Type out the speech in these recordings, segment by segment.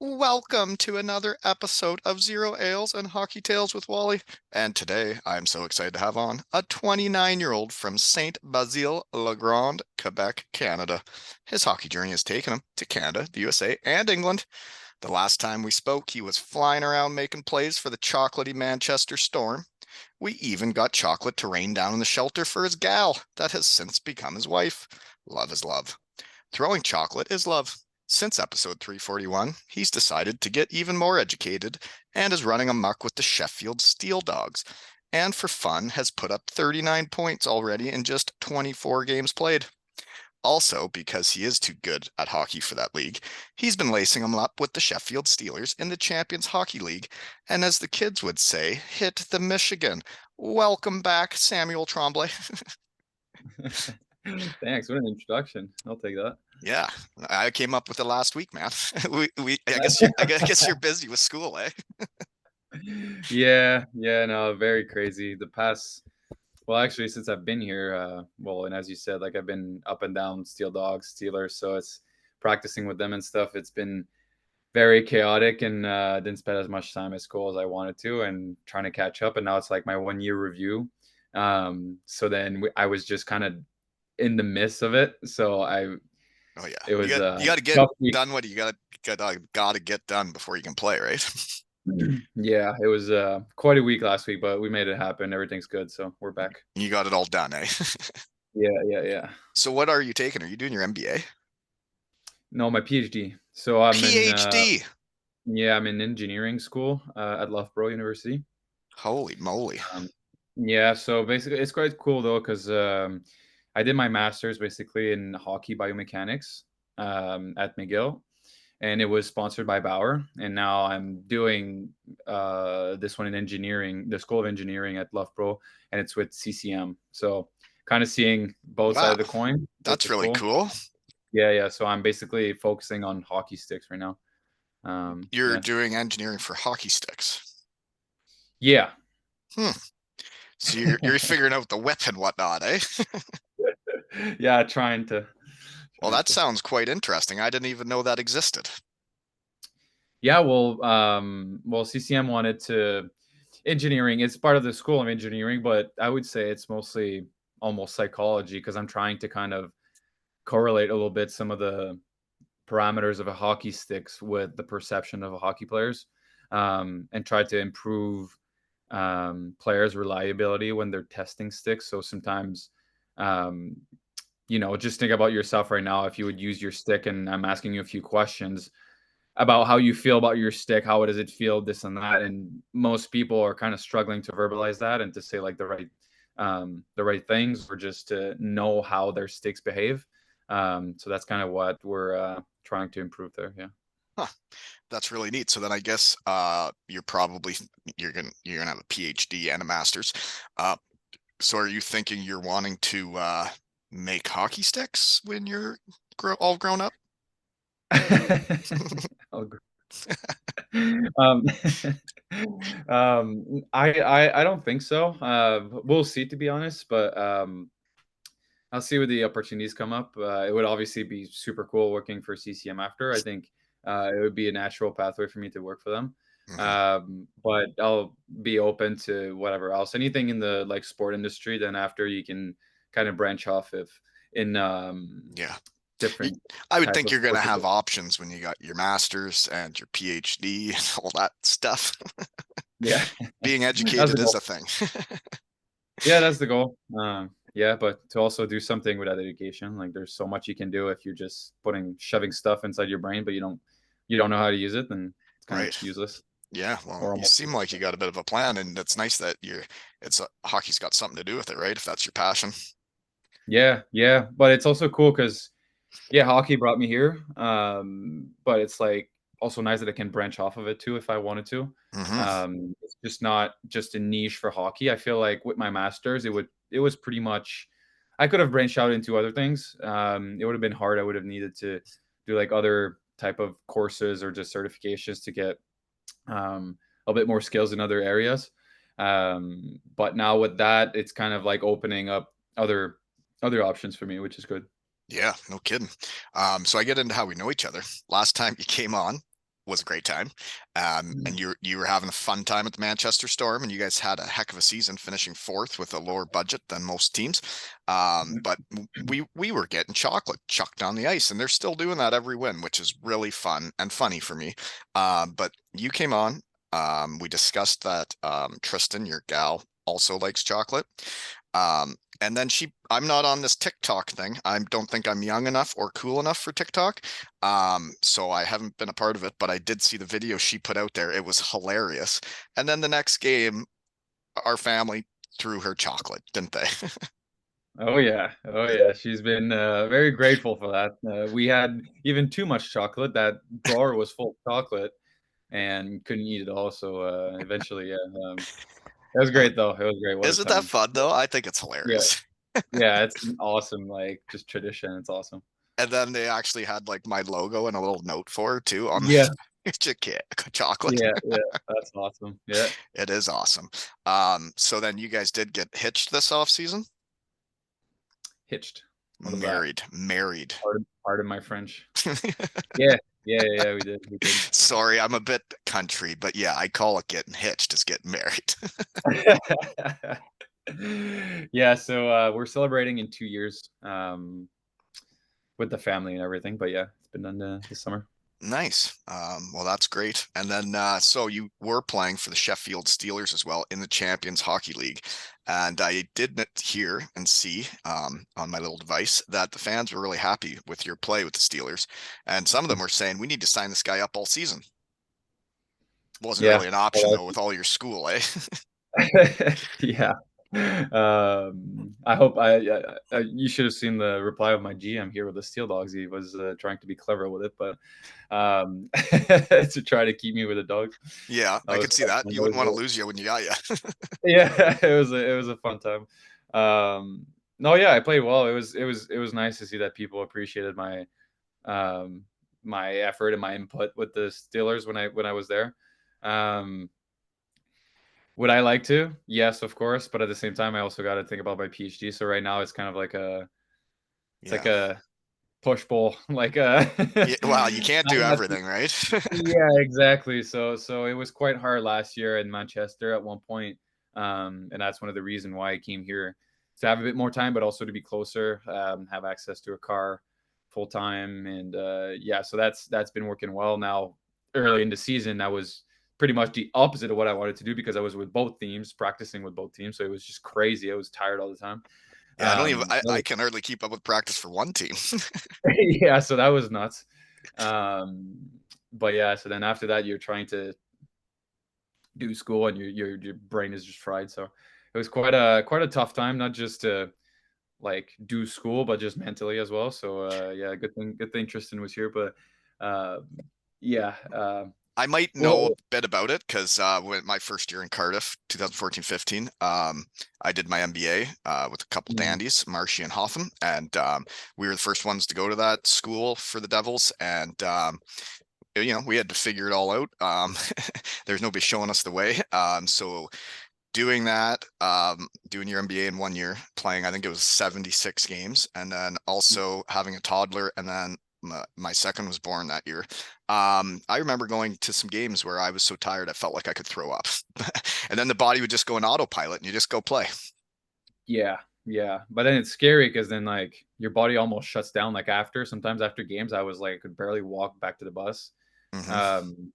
Welcome to another episode of Zero Ales and Hockey Tales with Wally. And today I'm so excited to have on a 29-year-old from Saint Basile, Le Grand, Quebec, Canada. His hockey journey has taken him to Canada, the USA, and England. The last time we spoke, he was flying around making plays for the chocolatey Manchester Storm. We even got chocolate to rain down in the shelter for his gal that has since become his wife. Love is love. Throwing chocolate is love. Since episode 341, he's decided to get even more educated and is running amok with the Sheffield Steeldogs, and for fun has put up 39 points already in just 24 games played. Also, because he is too good at hockey for that league, he's been lacing them up with the Sheffield Steelers in the Champions Hockey League, and as the kids would say, hit the Michigan. Welcome back, Samuel Tremblay. Thanks. What an introduction. I'll take that. Yeah, I came up with it last week, man. I guess you're busy with school, eh? Yeah, no, very crazy. Well, actually, since I've been here, and as you said, like I've been up and down Steel Dogs, Steelers, so it's practicing with them and stuff. It's been very chaotic and didn't spend as much time at school as I wanted to and trying to catch up. And now it's like my 1 year review. So then I was just kind of in the midst of it. Oh yeah, It you was got you got to get tough week. done what you got to get done before you can play, right? Yeah, it was quite a week last week, but we made it happen. Everything's good, so we're back. You got it all done, eh? Yeah. So what are you taking? Are you doing your MBA? No, my PhD. So I'm in PhD. I'm in engineering school at Loughborough University. Holy moly! Um, yeah, so basically it's quite cool though because I did my master's basically in hockey biomechanics at McGill, and it was sponsored by Bauer. And now I'm doing this one in engineering, the School of Engineering at Loughborough, and it's with CCM. So kind of seeing both sides Wow, of the coin, which that's is really cool. cool. Yeah. So I'm basically focusing on hockey sticks right now. You're Yeah. doing engineering for hockey sticks. Yeah. Hmm. So you're figuring out the whip and whatnot, eh? Yeah, trying to. Well, Trying that to. sounds quite interesting. I didn't even know that existed. Yeah, CCM wanted to engineering. It's part of the School of Engineering, but I would say it's mostly almost psychology because I'm trying to kind of correlate a little bit some of the parameters of a hockey sticks with the perception of a hockey players, and try to improve players' reliability when they're testing sticks. So sometimes, um, just think about yourself right now. If you would use your stick, and I'm asking you a few questions about how you feel about your stick, how does it feel, this and that, and most people are kind of struggling to verbalize that and to say like the right things, or just to know how their sticks behave. So that's kind of what we're trying to improve there. Yeah. Huh. That's really neat. So then I guess you're gonna have a PhD and a master's. Uh, so are you thinking you're wanting to make hockey sticks when you're all grown up? I'll gr- um, I don't think so. We'll see, to be honest, but I'll see what the opportunities come up. It would obviously be super cool working for CCM after. I think it would be a natural pathway for me to work for them. Hmm. But I'll be open to whatever else, anything in the like sport industry. Then after you can kind of branch off if in Yeah. You- different I would type think of you're gonna sports. have options when you got your master's and your PhD and all that stuff. Yeah, Being that's the educated is goal. a thing. Yeah, that's the goal. Yeah, but to also do something with that education, like there's so much you can do if you're just shoving stuff inside your brain, but you don't know how to use it, then it's kind of Right. useless Yeah, well, or you almost seem useless. like you got a bit of a plan, and it's nice that hockey's got something to do with it, right? If that's your passion. Yeah, but it's also cool because yeah, hockey brought me here, but it's like also nice that I can branch off of it too if I wanted to. Hmm. It's just not just a niche for hockey. I feel like with my masters, it was pretty much I could have branched out into other things. It would have been hard. I would have needed to do like other type of courses or just certifications to get a bit more skills in other areas. But now with that, it's kind of like opening up other options for me, which is good. Yeah, no kidding. So I get into how we know each other. Last time you came on, was a great time. Mm. And you were having a fun time at the Manchester Storm, and you guys had a heck of a season, finishing fourth with a lower budget than most teams. But we were getting chocolate chucked on the ice, and they're still doing that every win, which is really fun and funny for me. But you came on. We discussed that Tristan, your gal, also likes chocolate. And then I'm not on this TikTok thing. I don't think I'm young enough or cool enough for TikTok. So I haven't been a part of it, but I did see the video she put out there. It was hilarious. And then the next game, our family threw her chocolate, didn't they? Oh yeah, oh yeah. She's been very grateful for that. We had even too much chocolate. That drawer was full of chocolate and couldn't eat it all. So eventually, yeah, it was Uh, great though. It was great. What a Isn't that time. fun though? I think it's Yeah, hilarious. yeah. It's an awesome, like just tradition. It's awesome. And then they actually had like my logo and a little note for her too on Yeah, the chocolate. yeah, yeah. That's awesome. Yeah, It is awesome. So then you guys did get hitched this off season? hitched. What is that? Married. Pardon my French. Yeah, yeah, yeah, yeah. We did. We did. Sorry, I'm a bit country, but yeah, I call it getting hitched is getting married. Yeah, so, we're celebrating in 2 years, with the family and everything, but yeah, it's been done, this summer. Nice. Well, that's great. And then, so you were playing for the Sheffield Steelers as well in the Champions Hockey League. And I did hear and see on my little device that the fans were really happy with your play with the Steelers. And some of them were saying, we need to sign this guy up all season. Wasn't Yeah. really an option, Well, though, with all your school, eh? yeah. I hope you should have seen the reply of my GM here with the Steel Dogs. He was, trying to be clever with it, but, to try to keep me with the dogs. Yeah, That I was could see that. fun. You wouldn't want to lose you when you got you. Yeah, it was a fun time. No, yeah, I played well. It was nice to see that people appreciated um my effort and my input with the Steelers when I was there. Um, would I like to? Yes, of course, but at the same time, I also got to think about my PhD. So right now, it's kind of like it's like Yeah. a push pull, like Yeah, well, you can't do not everything, right? yeah, exactly. So it was quite hard last year in Manchester at one point, and that's one of the reason why I came here to have a bit more time, but also to be closer, have access to a car full time, and yeah, so that's been working well. Now, early in the season, I was pretty much the opposite of what I wanted to do because I was with both teams, practicing with both teams, so it was just crazy. I was tired all the time. Yeah, I don't even I So can hardly keep up with practice for one team. yeah, so that was nuts. Um, but yeah, so then after that, you're trying to do school and your brain is just fried. So it was quite a tough time, not just to like do school, but just mentally as well. So yeah, good thing Tristan was here. But uh, yeah, I might know a well, bit about it because when my first year in Cardiff, 2014-15, I did my MBA with a couple mm, dandies, Marshy and Hotham, and we were the first ones to go to that school for the Devils, and we had to figure it all out. There's nobody showing us the way, so doing that, doing your MBA in 1 year, playing, I think it was 76 games, and then also having a toddler, and then my second was born that year. I remember going to some games where I was so tired I felt like I could throw up, and then the body would just go in autopilot, and you just go play. yeah, yeah. But then it's scary because then like your body almost shuts down. Like sometimes after games, I was like could barely walk back to the bus. Hmm. Um,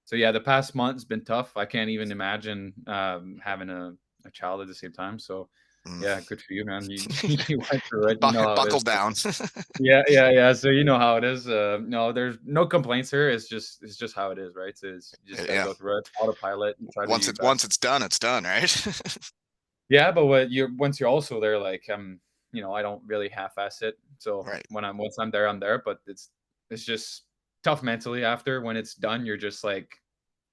So yeah, the past month's been tough. I can't even imagine having a child at the same time. So Mm. yeah, good for you, man. You you went through it. You know how it Buckle is. down. Yeah, yeah, yeah. So you know how it is. No, there's no complaints here. It's just how it is, right? So you just got to Yeah. go through it, autopilot, and try to do Once your it's best. once it's done, it's done, right? Yeah, but once you're also there, like I don't really half-ass it. So Right. once I'm there, I'm there. But it's just tough mentally after when it's done. You're just like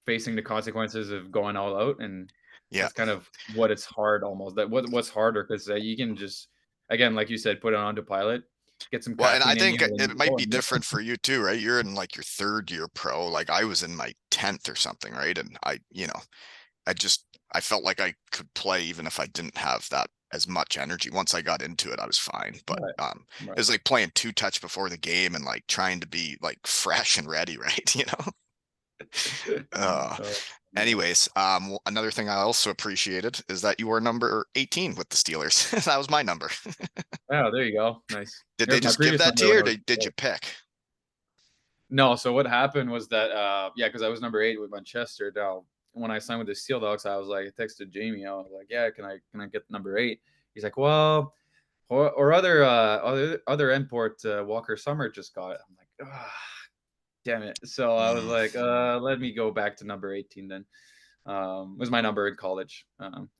facing the consequences of going all out, and Yeah. that's kind of what it's hard almost. What's harder because you can just again, like you said, put it onto pilot, get some Well, and I caffeine in think you, and it then might go be and different for you too, right? You're in like your third year pro. Like I was in my 10th or something, right? And I felt like I could play even if I didn't have that as much energy. Once I got into it, I was fine. But right, it right. was like playing two touch before the game and like trying to be like fresh and ready, right? Uh, Oh, yeah. anyways, another thing I also appreciated is that you were number 18 with the Steelers. That was my number. Oh, there you go. Nice. Did they Here's my just give previous that to number you, when or I was did you pick? no, so what happened was that yeah, because I was number 8 with Manchester. Now, when I signed with the Steel Dogs, I was like, I texted Jamie. I was like, yeah, can I get number 8? He's like, well, or other import Walker Summer just got it. I'm like, ah, damn it. So I was Mm, like, let me go back to number 18 then. It was my number in college.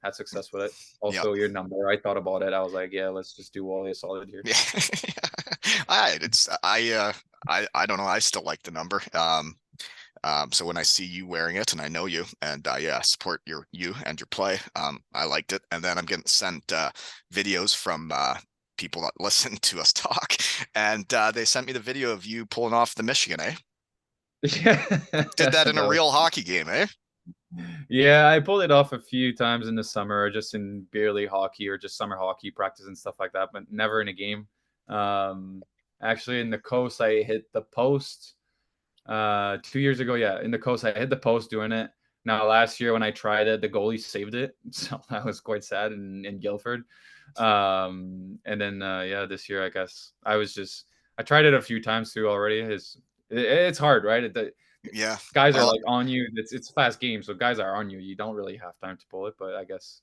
Had success with it. yep. Also, your number. I thought about it. I was like, yeah, let's just do Wally a solid here. Yeah. I don't know. I still like the number. So when I see you wearing it, and I know you, and yeah, support you and your play. I liked it, and then I'm getting sent videos from people that listen to us talk, and they sent me the video of you pulling off the Michigan, eh? Yeah, Did that in a that was real hockey game, eh? yeah, I pulled it off a few times in the summer, just in beer league hockey or just summer hockey practice and stuff like that, but never in a game. Um, Actually, in the coast, I hit the post 2 years ago. Yeah, in the coast, I hit the post doing it. Now, last year when I tried it, the goalie saved it, so that was quite sad in Guildford. And then yeah, this year I guess I tried it a few times too already. It's hard, right? Yeah. Guys are Well, like on you. It's a fast game, so guys are on you. You don't really have time to pull it, but I guess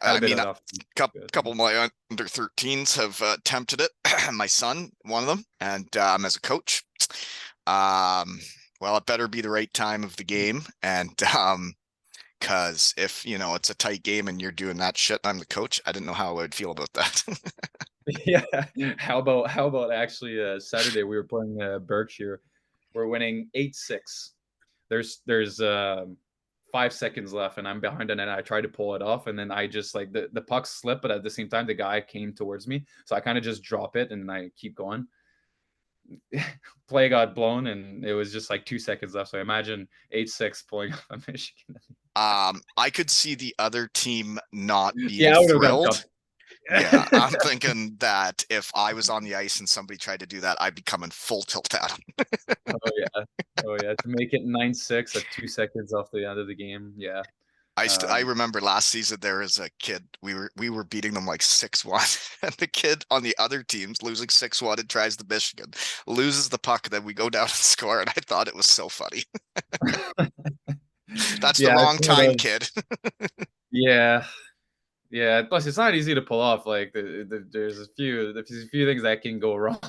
had a I bit mean, enough. Good. couple of my under 13s have attempted it. My son, one of them, and as a coach, um, well, it better be the right time of the game, and because if it's a tight game and you're doing that shit, and I'm the coach, I didn't know how I would feel about that. Yeah. How about actually Saturday we were playing Berkshire. We're winning 8-6. There's 5 seconds left and I'm behind the net. I try to pull it off and then I just like the puck slipped, but at the same time the guy came towards me. So I kind of just drop it and I keep going. Play got blown and it was just like 2 seconds left. So imagine 8-6 pulling off a Michigan. I could see the other team not being Yeah, I would have got thrilled. dumped. Yeah, I'm thinking that if I was on the ice and somebody tried to do that, I'd be coming full tilt at them. Oh yeah. Oh yeah. To make it 9-6 at 2 seconds off the end of the game. Yeah. I Um, remember last season there was a kid we were beating them like 6-1, and the kid on the other team's losing 6-1 and tries the Michigan, loses the puck, and then we go down and score, and I thought it was so funny. That's the yeah, it's wrong one of time, those. kid. Yeah. Yeah. Plus, it's not easy to pull off. Like, there's a few things that can go wrong.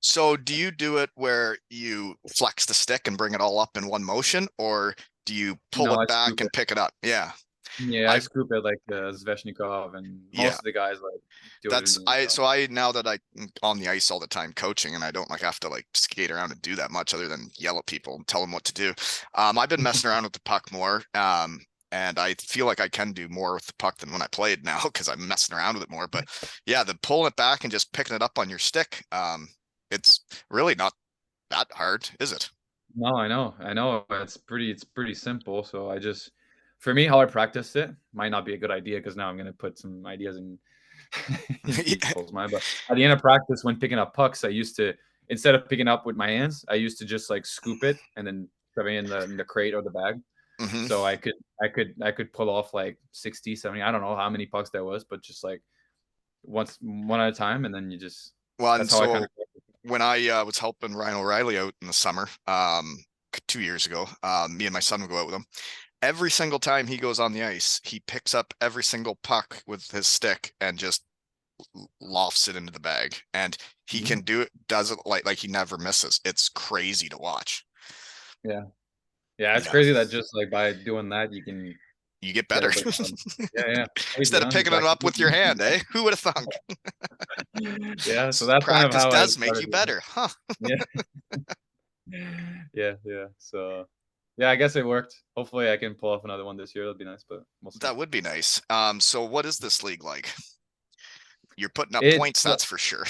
So do you do it where you flex the stick and bring it all up in one motion, or do you pull No, it I back scoop and it. pick it up? Yeah. Yeah, I I scoop it like Sveshnikov, and yeah. most of the guys like do it That's in the I so I now that I on the ice all the time coaching, and I don't like have to like skate around and do that much other than yell at people and tell them what to do. I've been messing around with the puck more. And I feel like I can do more with the puck than when I played now because I'm messing around with it more. But yeah, the pulling it back and just picking it up on your stick, it's really not that hard, is it? No, I know. It's pretty simple. So for me, how I practiced it might not be a good idea because now I'm gonna put some ideas in in people's mind. But at the end of practice, when picking up pucks, I used to instead of picking up with my hands, I used to just like scoop it and then shove it in the crate or the bag. Hmm. So I could pull off like 60, 70. I don't know how many pucks that was, but just like one at a time, and then you just Well, and that's how I kind so of when I was helping Ryan O'Reilly out in the summer, 2 years ago, me and my son would go out with him. Every single time he goes on the ice, he picks up every single puck with his stick and just lofts it into the bag. And he Mhm. can do it, does it like he never misses. It's crazy to watch. Yeah. Yeah, it's Yeah, crazy that just like by doing that you can you get get better a bit more. Yeah, yeah. Crazy, instead of huh? You picking it practice up with your hand, eh? Who would have thunk? Yeah, so that's kind of Practice how I does make you started it. better, huh? Yeah. Yeah, yeah. So, yeah, I guess it worked. Hopefully, I can pull off another one this year. That'd be nice, but we'll see. That would be nice. So what is this league like? You're putting up It's points, that's for sure.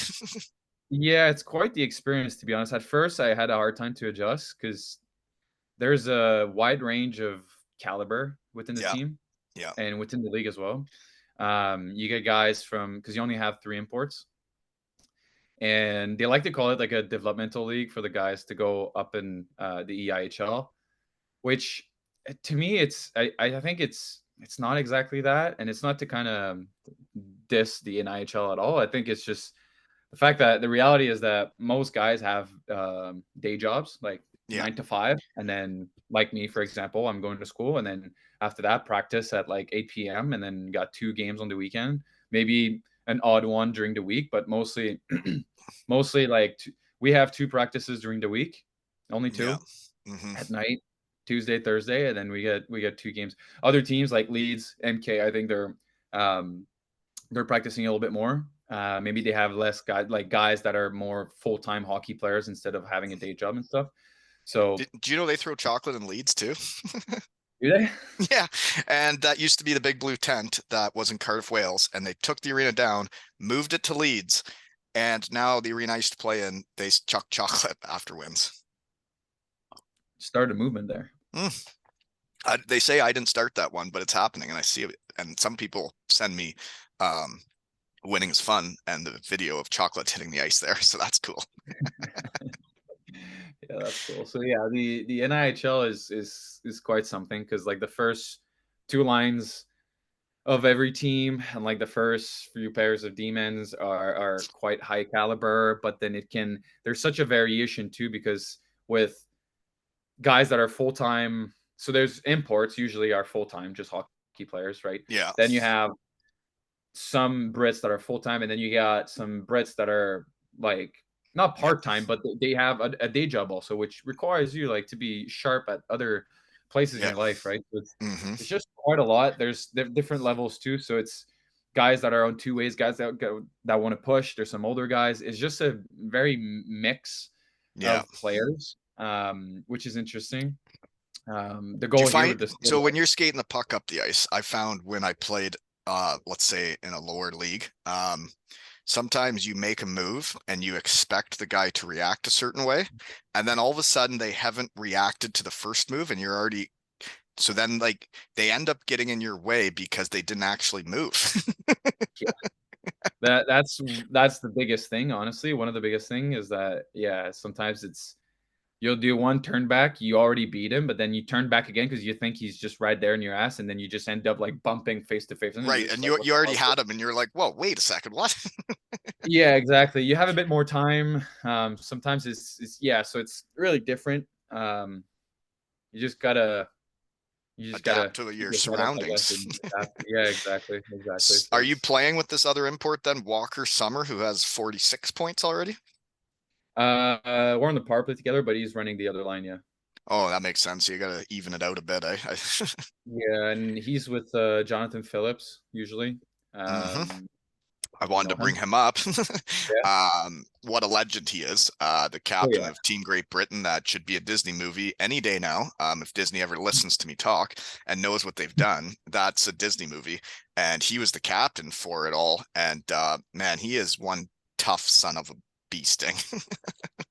yeah, it's quite the experience to be honest. At first, I had a hard time to adjust because there's a wide range of caliber within the Yeah, team yeah. and within the league as well. You get guys from because you only have 3 imports, and they like to call it like a developmental league for the guys to go up in the EIHL, which to me, I think it's not exactly that, and it's not to kind of diss the NIHL at all. I think it's just the fact that the reality is that most guys have day jobs, like Yeah, 9 to 5, and then like me, for example, I'm going to school, and then after that, practice at like 8 p.m., and then got 2 games on the weekend, maybe an odd one during the week, but mostly, mostly like we have 2 practices during the week, only yeah. two Hmm. at night, Tuesday, Thursday, and then we get 2 games. Other teams like Leeds, MK, I think they're practicing a little bit more. Maybe they have less guys that are more full time hockey players instead of having a day job and stuff. So Do you know they throw chocolate in Leeds too? do they? Yeah, and that used to be the big blue tent that was in Cardiff, Wales, and they took the arena down, moved it to Leeds, and now the arena I used to play in, they chuck chocolate after wins. Start a movement there. Mm. They say I didn't start that one, but it's happening, and I see it. And some people send me um, winning is fun and the video of chocolate hitting the ice there, so that's cool. Yeah, that's cool. So yeah, the NIHL is quite something because like the first 2 lines of every team and like the first few pairs of demons are quite high caliber, but then there's such a variation too because with guys that are full time. So there's imports usually are full time, just hockey players, right? Yeah, Then you have some Brits that are full time, and then you got some Brits that are like not yeah, part time, but they have a day job also, which requires you like to be sharp at other places in yeah. your life, right? So Hmm. it's just quite a lot. There's different levels too. So it's guys that are on 2 ways, guys that want to push. There's some older guys. It's just a very mix Yeah. of players, which is interesting. The Do you goal here find with this, so when you're skating the puck up the ice, I found when I played let's say in a lower league, sometimes you make a move and you expect the guy to react a certain way, and then all of a sudden they haven't reacted to the first move and you're already so then like they end up getting in your way because they didn't actually move. yeah, that's the biggest thing. Honestly, one of the biggest thing is that yeah, sometimes you'll do one turn back, you already beat him, but then you turn back again because you think he's just right there in your ass, and then you just end up like bumping face to face, and then Right. you're just And like, you what you the already fuck? had him and you're like, whoa, wait a second, what? Yeah, exactly. You have a bit more time. Sometimes it's yeah, so it's really different. You just gotta you just Adapt gotta to keep your your head up, I guess, surroundings. and adapt. Yeah, exactly, exactly. So Are you it's playing with this other import then, Walker Summer, who has 46 points already? we're on the power play together, but he's running the other line. Yeah, Oh, that makes sense. You gotta even it out a bit, eh? yeah, and he's with Jonathan Phillips usually. Hmm. I You wanted know to bring him? him up. Yeah. What a legend he is. The Oh captain yeah. of Team Great Britain. That should be a Disney movie any day now. If Disney ever listens to me talk and knows what they've done, that's a Disney movie. And he was the captain for it all. And man, he is one tough son of a bee sting.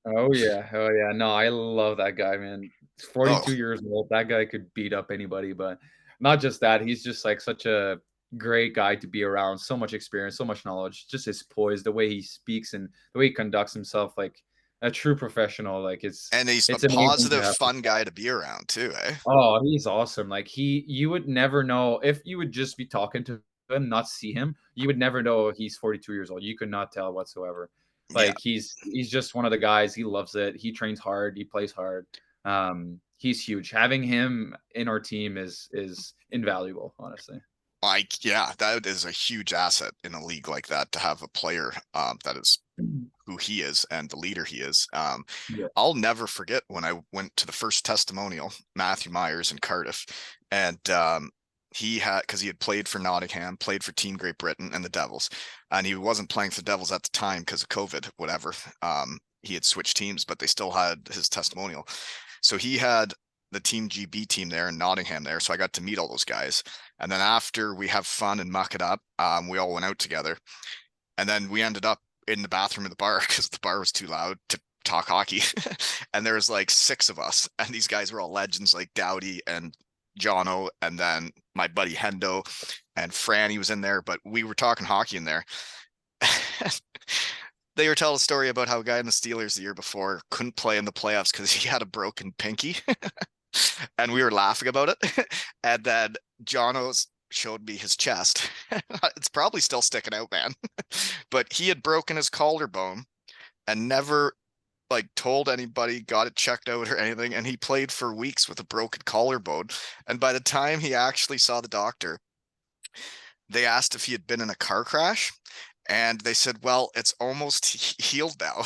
Oh yeah. Oh yeah. No, I love that guy, man. He's Oh, 42 years old. That guy could beat up anybody, but not just that. He's just like such a great guy to be around. So much experience, so much knowledge. Just his poise, the way he speaks, and the way he conducts himself, like a true professional. Like and he's a it's amazing to positive, have. fun guy to be around too, eh? Oh, he's awesome. Like you would never know if you would just be talking to him, not see him. You would never know he's 42 years old. You could not tell whatsoever. Yeah. Like he's just one of the guys. He loves it. He trains hard. He plays hard. He's huge. Having him in our team is invaluable, honestly. Like, yeah, that is a huge asset in a league like that to have a player that is who he is and the leader he is. Yeah. I'll never forget when I went to the first testimonial, Matthew Myers in Cardiff, and he had because he had played for Nottingham, played for Team Great Britain and the Devils, and he wasn't playing for the Devils at the time because of COVID, whatever. He had switched teams, but they still had his testimonial. So he had the Team GB team there in Nottingham there, so I got to meet all those guys. And then after we have fun and muck it up, we all went out together, and then we ended up in the bathroom of the bar because the bar was too loud to talk hockey. And there was like 6 of us, and these guys were all legends like Dowdy and Jono, and then my buddy Hendo and Franny was in there, but we were talking hockey in there. They were telling a story about how a guy in the Steelers the year before couldn't play in the playoffs because he had a broken pinky. and we were laughing about it. And then Jono's showed me his chest. It's probably still sticking out, man. But he had broken his collarbone and never like told anybody, got it checked out or anything, and he played for weeks with a broken collarbone. And by the time he actually saw the doctor, they asked if he had been in a car crash, and they said, well, it's almost healed now.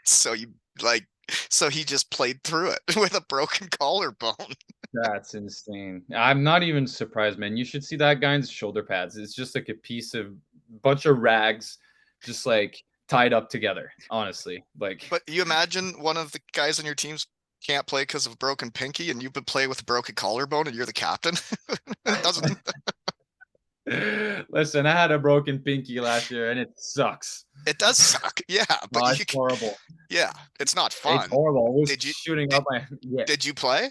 So you like so he just played through it with a broken collarbone. That's insane. I'm not even surprised, man. You should see that guy's shoulder pads. It's just like a piece of bunch of rags, just like tied up together. Honestly, like But you imagine one of the guys on your teams can't play because of a broken pinky, and you've been playing with a broken collarbone, and you're the captain. It doesn't. listen. I had a broken pinky last year, and it sucks. It does suck. Yeah, Oh, but it's horrible. yeah, it's not It's fun. horrible. It was Did you shooting did, up my yeah. did you play?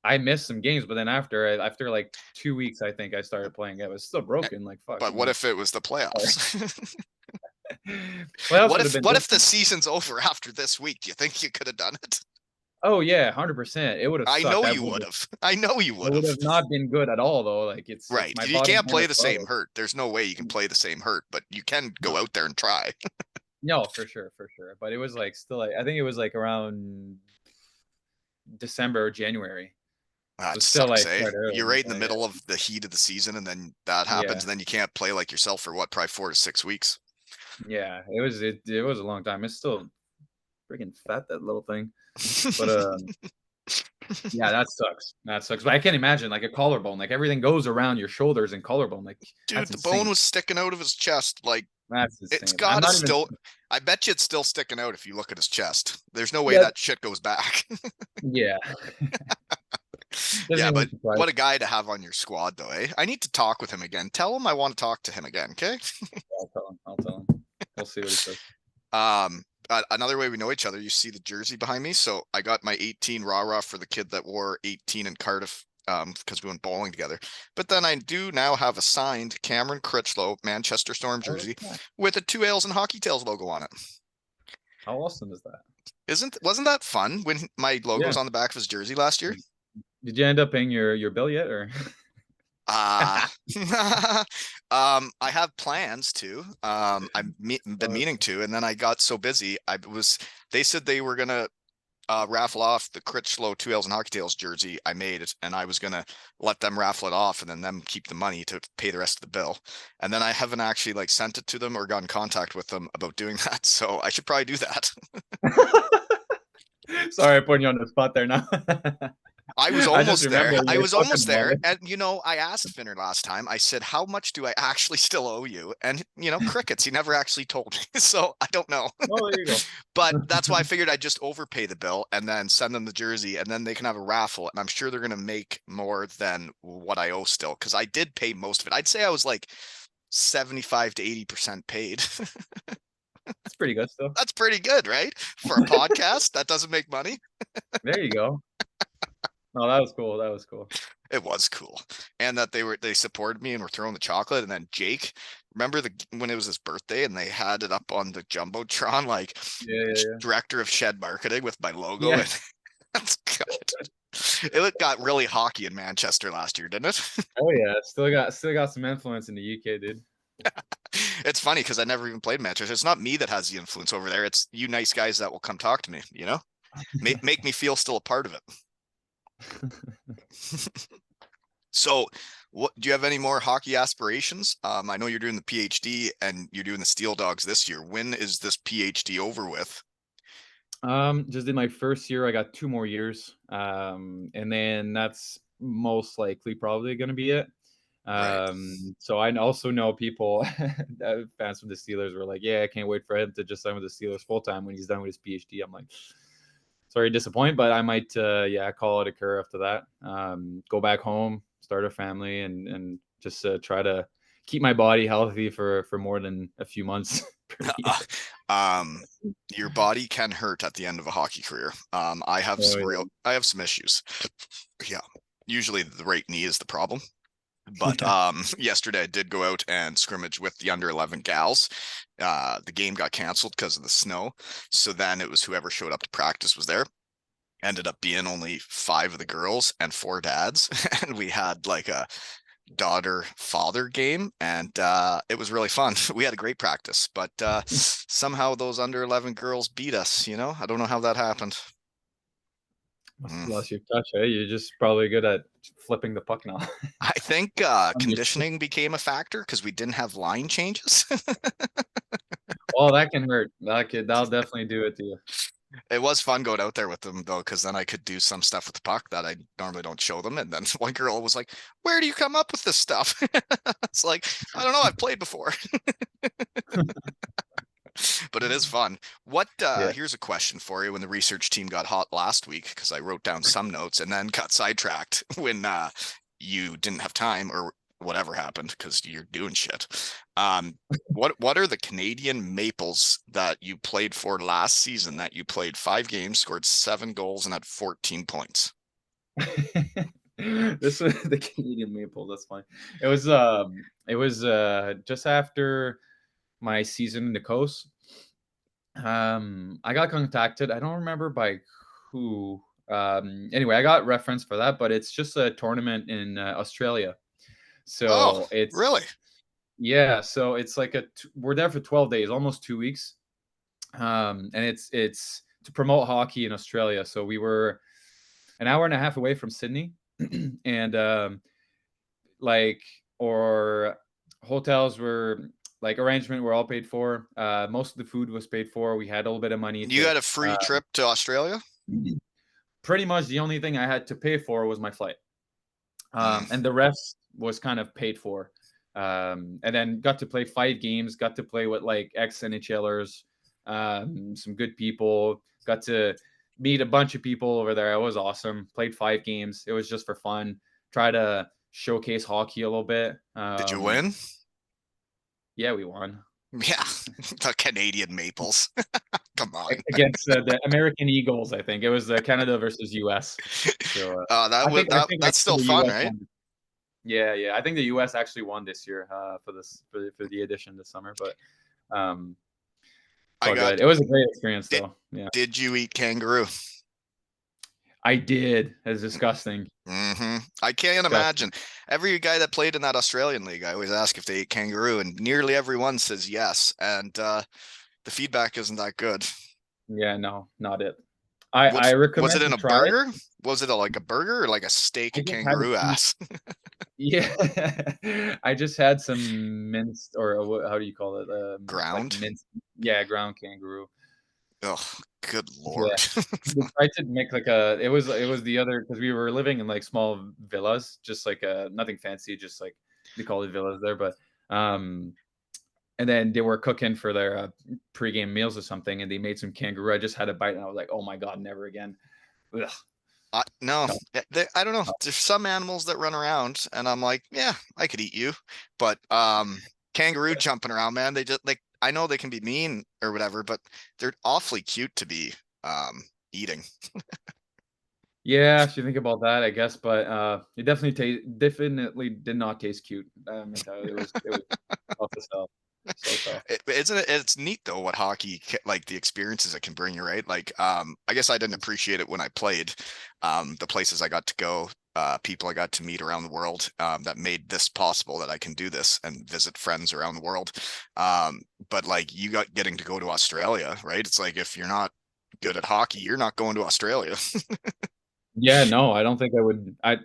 I missed some games, but then after like 2 weeks, I think I started playing. It was still broken. Like fuck, But you what know. if it was the playoffs? Playoffs What would have if been what if the different. season's over after this week? Do you think you could have done it? Oh yeah, 100%. It would have I sucked. know you would have. I know you I would would have. have not been good at all though. Like it's Right. my You body can't kind play of the same struggled. hurt. There's no way you can play the same hurt, but you can go No, out there and try. no, for sure, for sure. But it was like still like I think it was like around December or January. So That still sucks, like eh? quite You're early. right in the middle of the heat of the season, and then that happens, Yeah. and then you can't play like yourself for what, probably 4 to 6 weeks. Yeah. It was a long time. It's still freaking fat that little thing. But yeah, that sucks. That sucks. But I can't imagine like a collarbone. Like everything goes around your shoulders and collarbone. Like Dude, that's the bone insane. was sticking out of his chest. Like That's it's insane. I'm gotta not even still. I bet you it's still sticking out if you look at his chest. There's no way that that shit goes back. yeah. Doesn't Yeah, even but surprise. what a guy to have on your squad, though, eh? I need to talk with him again. Tell him I want to talk to him again, okay? I'll tell him. I'll tell him. We'll see what he says. Another way we know each other, you see the jersey behind me. So I got my 18 rah-rah for the kid that wore 18 in Cardiff, because we went bowling together. But then I do now have a signed Cameron Critchlow Manchester Storm Oh, jersey yeah. with a Two Ales and Hockey Tales logo on it. How awesome is that? Wasn't that fun when my logo Yeah. was on the back of his jersey last year? Did you end up paying your bill yet or Uh I have plans to. Been Oh, meaning to, and then I got so busy. They said they were gonna raffle off the Critchlow Two Ales and Hockey Tales jersey I made it, and I was gonna let them raffle it off and then them keep the money to pay the rest of the bill. And then I haven't actually like sent it to them or got in contact with them about doing that. So I should probably do that. sorry, I put you on the spot there now. I was I just almost there. remember I you were was talking almost about there. it. And I asked Finner last time, I said, how much do I actually still owe you? And crickets. He never actually told me. So I don't know. Oh, there you go. But that's why I figured I'd just overpay the bill and then send them the jersey, and then they can have a raffle. And I'm sure they're gonna make more than what I owe still, because I did pay most of it. I'd say I was like 75 to 80% paid. That's pretty good still. That's pretty good, right? For a podcast that doesn't make money. There you go. Oh, that was cool. That was cool. It was cool. And that they supported me and were throwing the chocolate. And then Jake, remember when it was his birthday and they had it up on the Jumbotron, like Yeah, yeah, director of shed marketing with my logo. yeah. And that's good. It got really hockey in Manchester last year, didn't it? Oh yeah, still got some influence in the UK, dude. It's funny because I never even played Manchester. It's not me that has the influence over there. It's you nice guys that will come talk to me, make me feel still a part of it. So, what do you have any more hockey aspirations? I know you're doing the PhD and you're doing the Steel Dogs this year. When is this PhD over with? Just did my first year. I got 2 more years. And then that's most likely probably gonna be it. Right. So I also know people fans from the Steelers were like, "Yeah, I can't wait for him to just sign with the Steelers full time when he's done with his PhD." I'm like, sorry to disappoint, but I might call it a career after that. Go back home, start a family, and just try to keep my body healthy for more than a few months per year. Your body can hurt at the end of a hockey career. I have Oh, yeah. I have some issues. Yeah. Usually the right knee is the problem. But Yeah. yesterday I did go out and scrimmage with the under 11 gals. The game got canceled because of the snow. So then it was whoever showed up to practice was there. ended up being only 5 of the girls and 4 dads, and we had like a daughter-father game, and it was really fun. We had a great practice, but somehow those under 11 girls beat us. I don't know how that happened. Must Mm. have lost your touch, eh? You're just probably good at flipping the puck now. I think Understood. conditioning became a factor because we didn't have line changes. Well, that can hurt. That'll definitely do it to you. It was fun going out there with them though, because then I could do some stuff with the puck that I normally don't show them. And then one girl was like, "Where do you come up with this stuff?" It's like, I don't know. I've played before, but it is fun. What? Yeah. Here's a question for you. When the research team got hot last week, because I wrote down some notes and then got sidetracked when you didn't have time or whatever happened because you're doing shit. Um, what are the Canadian Maples that you played for last season that you played 5 games, scored 7 goals, and had 14 points? This was the Canadian Maple, that's fine. It was, just after my season in the coast. I got contacted, I don't remember by who, anyway, I got reference for that, but it's just a tournament in, Australia. Oh, So it's really? yeah, so it's like we're there for 12 days, almost 2 weeks. And it's to promote hockey in Australia. So we were an hour and a half away from Sydney, and like or hotels were like arrangement were all paid for. Most of the food was paid for. We had a little bit of money You to. had a free trip to Australia? Pretty much the only thing I had to pay for was my flight, Mm. and the rest was kind of paid for. And then got to play 5 games. Got to play with like ex NHLers, some good people. Got to meet a bunch of people over there. It was awesome. Played 5 games. It was just for fun. Try to showcase hockey a little bit. Did you win? Yeah, we won Yeah, the Canadian Maples. Come on. against the American Eagles. I think it was Canada versus US. So That I was think I that think that's actually still the fun, US right? won. Yeah, yeah. I think the US actually won this year for the edition this summer, but um, it's I all got good. It was a great experience did though. Yeah, did you eat kangaroo? I did. It's disgusting. I can't Disgusting. imagine. Every guy that played in that Australian league, I always ask if they ate kangaroo, and nearly everyone says yes. And the feedback isn't that good. Yeah, no, not it. I Was it recommend in to a try it. burger? Was it like a burger or like a I steak just had a kangaroo piece. ass? Yeah, I just had some minced or how do you call it? Like Ground? minced. Yeah, ground kangaroo. Oh, good Yeah. Lord. We tried to make like a it was the other because we were living in like small villas, just like nothing fancy, just like they call it villas there, but um and then they were cooking for their pregame meals or something, and they made some kangaroo. I just had a bite, and I was like, "Oh my god, never again." Ugh, No, tough, I don't know. tough. There's some animals that run around, and I'm like, yeah, I could eat you. But kangaroo jumping around, man, they just like I know they can be mean or whatever, but they're awfully cute to be eating. Yeah, if you think about that, I guess, but it definitely did not taste cute. I tell you, it was tough as hell, so tough. Isn't it? It's neat though what hockey like the experiences it can bring you, right? Like, I guess I didn't appreciate it when I played. The places I got to go, people I got to meet around the world, that made this possible that I can do this and visit friends around the world. But like you got getting to go to Australia, right? It's like if you're not good at hockey, you're not going to Australia. Yeah, no, I don't think I would. I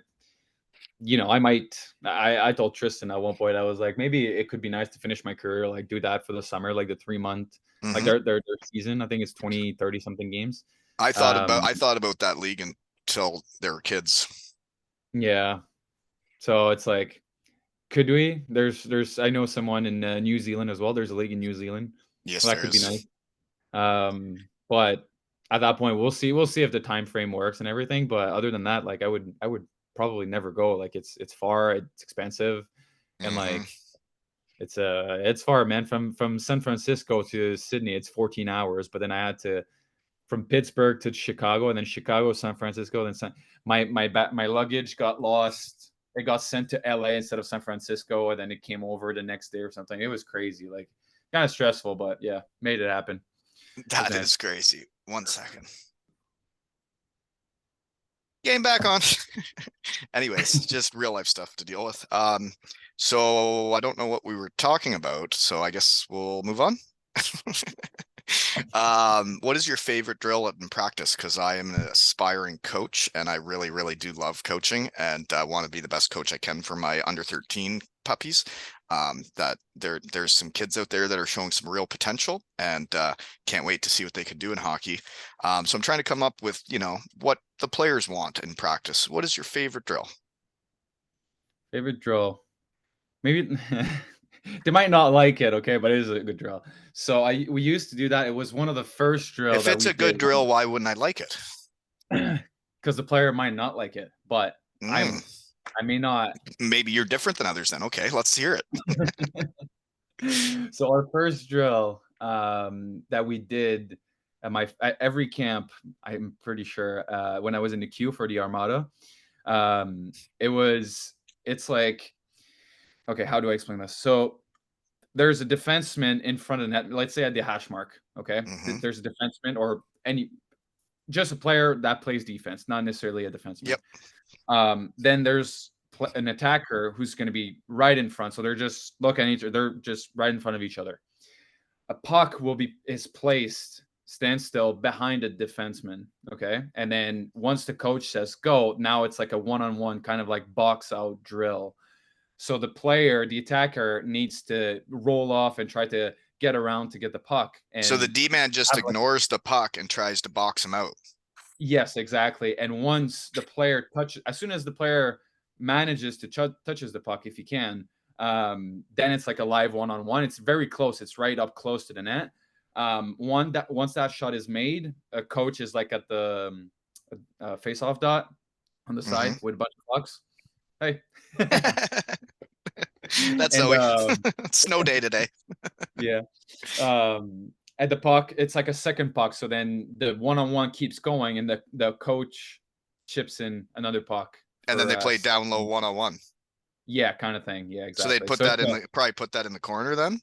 might. I told Tristan at one point, I was like, maybe it could be nice to finish my career, like do that for the summer, like the 3 month, like hmm their season. I think it's 20, 30 something games. I Um, thought about that league until they were kids. yeah. So it's like, could we? I know someone in New Zealand as well. There's a league in New Zealand. Yes, Well, that there could be nice. is. But at that point, we'll see. We'll see if the time frame works and everything. But other than that, like I would probably never go. Like it's far, it's expensive, and hmm like it's far, man. From San Francisco to Sydney, it's 14 hours. But then I had to from Pittsburgh to Chicago, and then Chicago, San Francisco, then my luggage got lost. It got sent to LA instead of San Francisco, and then it came over the next day or something. It was crazy, like kind of stressful, but yeah, made it happen. It was That nice. is crazy. 1 second. Game back on. Anyways, just real life stuff to deal with. So I don't know what we were talking about, so I guess we'll move on. What is your favorite drill in practice? Because I am an aspiring coach and I really, really do love coaching and want to be the best coach I can for my under 13 puppies. That there's some kids out there that are showing some real potential and can't wait to see what they can do in hockey. So I'm trying to come up with, what the players want in practice. What is your favorite drill? Favorite drill? Maybe they might not like it, okay, but it is a good drill. So we used to do that. It was one of the first drill If that it's we a good did drill, why wouldn't I like it? because the player might not like it, but Mm, I may not. maybe you're different than others then. Okay, let's hear it. So our first drill that we did at every camp, I'm pretty sure, when I was in the queue for the Armada, it was it's like, okay, how do I explain this? So there's a defenseman in front of the net. Let's say at the hash mark. Okay, Hmm. there's a defenseman or any just a player that plays defense, not necessarily a defenseman. Yep. Then there's an attacker who's going to be right in front. So they're just looking at each other. They're just right in front of each other. A puck is placed standstill behind a defenseman. Okay, and then once the coach says go, now it's like a one-on-one kind of like box out drill. So the attacker, needs to roll off and try to get around to get the puck So the and D-man just have like ignores the puck and tries to box him out. yes, exactly. And once the player touches, as soon as the player manages to touches the puck, if he can, then it's like a live one-on-one. It's very close. It's right up close to the net. Once that shot is made, a coach is like at the face-off dot on the Hmm. side with a bunch of pucks. Hey, That's and Zoe. Snow day today. yeah. At the puck, it's like a second puck. So then the one-on-one keeps going, and the coach chips in another puck And then for they play down low second. one-on-one. Yeah, kind of thing. Yeah, So they'd exactly. put So that it's in the probably put that in the corner then.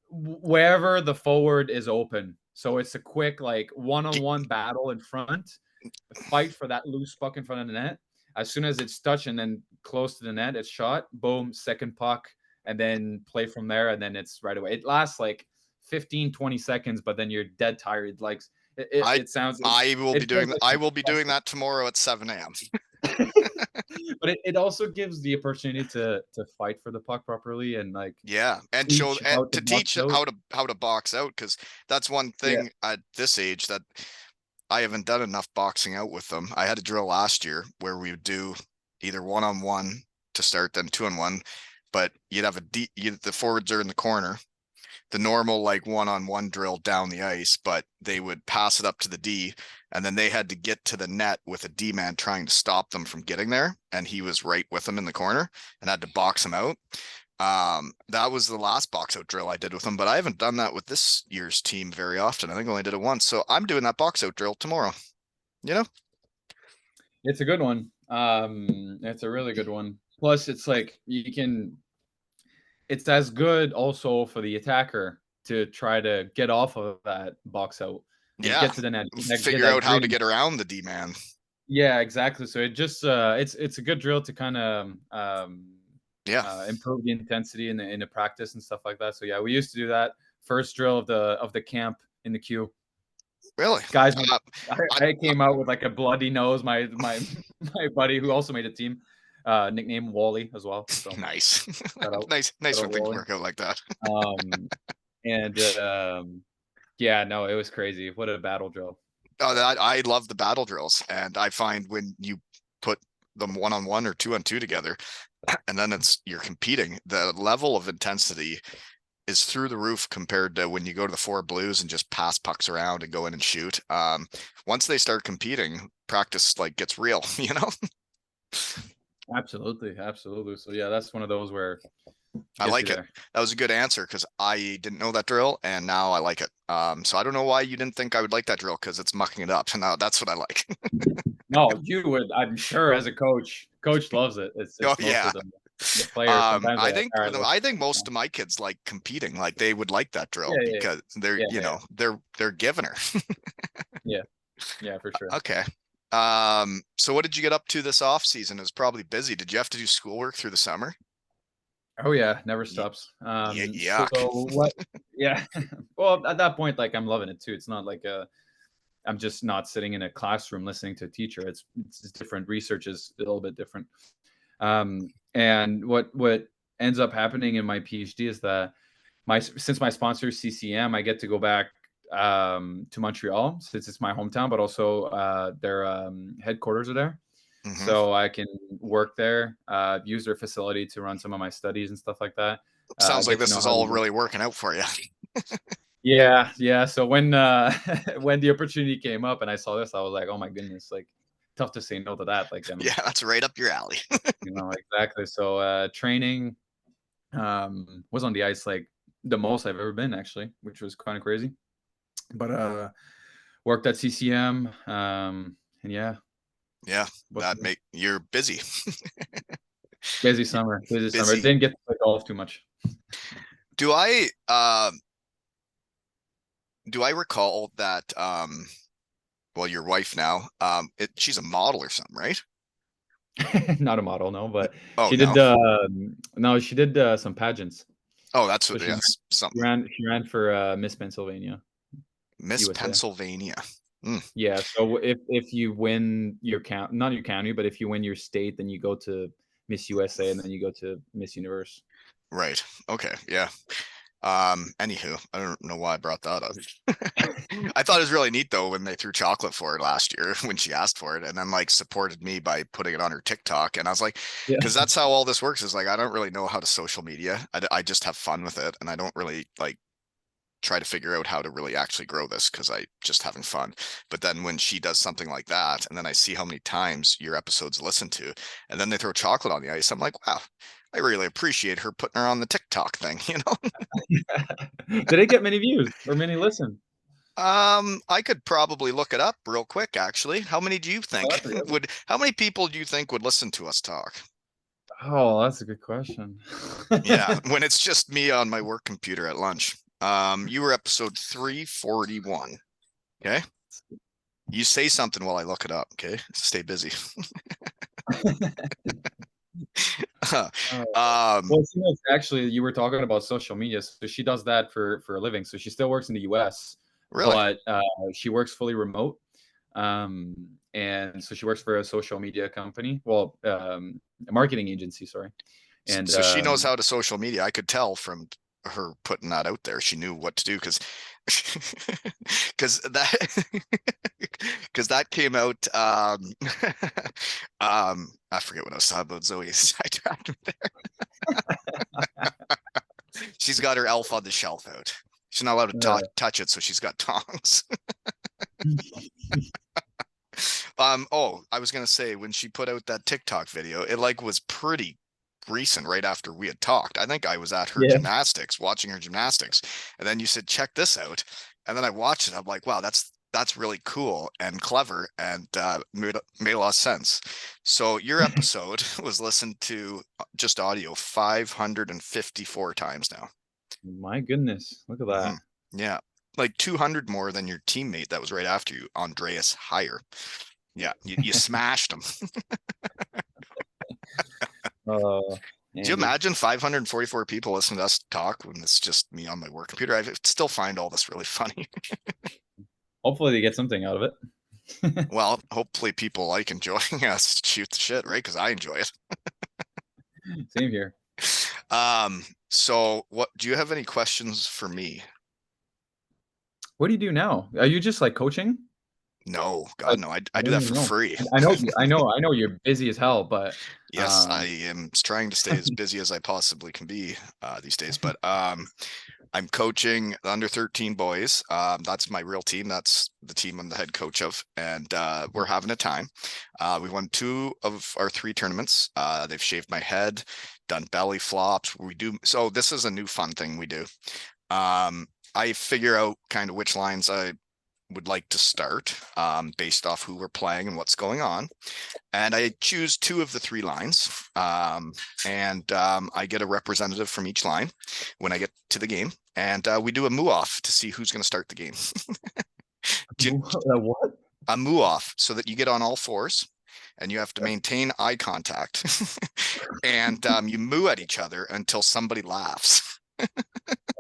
wherever the forward is open. So it's a quick like one-on-one battle in front, fight for that loose puck in front of the net. As soon as it's touched and then close to the net, it's shot. Boom, second puck, and then play from there, and then it's right away. It lasts like 15, 20 seconds, but then you're dead tired. Like I it sounds I will be it feels doing like I you're will be doing exhausted. that tomorrow at 7 a.m. But it also gives the opportunity to fight for the puck properly and like Yeah, and show teach and how to to box teach out. how to box out because that's one Yeah. thing at this age that I haven't done enough boxing out with them. I had a drill last year where we would do either one-on-one to start, then two-on-one, but you'd have the forwards are in the corner, the normal like one-on-one drill down the ice, but they would pass it up to the D, and then they had to get to the net with a D man trying to stop them from getting there, and he was right with them in the corner and had to box him out. That was the last box out drill I did with them, but I haven't done that with this year's team very often. I think I only did it once, so I'm doing that box out drill tomorrow. You know? It's a good one. It's a really good one. Plus, it's like you can. It's as good also for the attacker to try to get off of that box out and Yeah, get to the net, get figure that out how to gritty. get around the D man. Yeah, exactly. So it just it's a good drill to kind of Yeah, improve the intensity in the practice and stuff like that. So yeah, we used to do that first drill of the camp in the queue. really. Guys, Uh, I, I came out with like a bloody nose. My buddy who also made a team, nicknamed Wally as well. So nice, shout out, nice shout when out things Wally. work out like that. Um, and yeah, no, it was crazy. What a battle drill. Oh, So I love the battle drills, and I find when you put them one-on-one or two-on-two together, and then you're competing, the level of intensity is through the roof compared to when you go to the four blues and just pass pucks around and go in and shoot. Once they start competing, practice like gets real, you know? absolutely, absolutely. So yeah, that's one of those where it I gets you like it. there. That was a good answer because I didn't know that drill and now I like it. So I don't know why you didn't think I would like that drill because it's mucking it up. And now that's what I like. No, you would. I'm sure as a coach, coach loves it. Oh It's yeah. mostly the players. Sometimes they're I like, think all right, I let's. think most of my kids like competing. Like they would like that drill Yeah, yeah, because they're, yeah, you yeah, know, they're giving her. yeah, yeah, for sure. Okay. So what did you get up to this off season? It was probably busy. Did you have to do schoolwork through the summer? Oh yeah, never Y stops. So yuck. what? Yeah. Well, at that point, like I'm loving it too. It's not like I'm just not sitting in a classroom listening to a teacher. It's different. Research is a little bit different. And what ends up happening in my PhD is that since my sponsor is CCM, I get to go back to Montreal since it's my hometown, but also their headquarters are there. Hmm. So I can work there, use their facility to run some of my studies and stuff like that. Sounds like Get to this know is how to all use. really working out for you. Yeah, yeah. So when when the opportunity came up and I saw this, I was like, oh my goodness, like tough to say no to that. Like Yeah, that's right up your alley. exactly. So training was on the ice like the most I've ever been actually, which was kind of crazy. But worked at CCM, and yeah, Yeah, what's that make you're busy. busy summer, busy summer. Busy. Didn't get to play golf too much. Do I recall that well, your wife now, she's a model or something, right? Not a model, no, but Oh she did no. no, she did some pageants. Oh, that's So what, yes, something. she ran for Miss Pennsylvania, Miss USA. Pennsylvania. Mm, Yeah, so if you win your not your county, but if you win your state, then you go to Miss USA and then you go to Miss Universe. right. Okay. Yeah. Anywho, I don't know why I brought that up. I thought it was really neat though when they threw chocolate for her last year when she asked for it, and then like supported me by putting it on her TikTok. And I was like, Yeah. because that's how all this works. Is like I don't really know how to social media. I just have fun with it, and I don't really like try to figure out how to really actually grow this because I just having fun. But then when she does something like that, and then I see how many times your episodes listen to, and then they throw chocolate on the ice, I'm like, wow, I really appreciate her putting her on the TikTok thing, you know? Did it get many views or many listen? I could probably look it up real quick, actually. How many do you Oh, think that's a good one. how many people do you think would listen to us talk? Oh, that's a good question. Yeah, when it's just me on my work computer at lunch. You were episode 341. Okay. You say something while I look it up. Okay. Stay busy. Oh, um, well, she knows actually, you were talking about social media, so she does that for a living. So she still works in the US, really? but she works fully remote. Um, and so she works for a social media company, well, a marketing agency, sorry. And So she knows how to social media. I could tell from her putting that out there. She knew what to do because because that because that came out I forget what I was talking about. Zoe sidetracked me there. She's got her elf on the shelf out. She's not allowed to touch it, so she's got tongs. Oh, I was gonna say when she put out that TikTok video, it like was pretty recent right after we had talked. I think I was at her yeah. gymnastics, watching her gymnastics, and then you said, check this out. And then I watched it. I'm like, wow, that's really cool and clever and made a lot of sense. So your episode was listened to just audio 554 times now. My goodness, look at Hmm. that. Yeah. Like 200 more than your teammate that was right after you, Andreas Heyer. Yeah, you smashed them. Uh, Do you Andy. imagine 544 people listening to us talk when it's just me on my work computer? I still find all this really funny. Hopefully they get something out of it. Well, hopefully people like enjoying us shoot the shit, right? Because I enjoy it. Same here. So what do you have any questions for me? What do you do now? Are you just like coaching? No, God, Like, no. I I do don't that even for know. free. I know you're busy as hell, but Yes, I um, am trying to stay as busy as I possibly can be these days. But I'm coaching the under 13 boys. That's my real team. That's the team I'm the head coach of, and we're having a time. We won two of our three tournaments. They've shaved my head, done belly flops. We do so. This is a new fun thing we do. I figure out kind of which lines I would like to start based off who we're playing and what's going on. And I choose two of the three lines. And I get a representative from each line when I get to the game. And we do a moo off to see who's going to start the game. do, you, what? a moo off, so that you get on all fours and you have to maintain eye contact and you moo at each other until somebody laughs.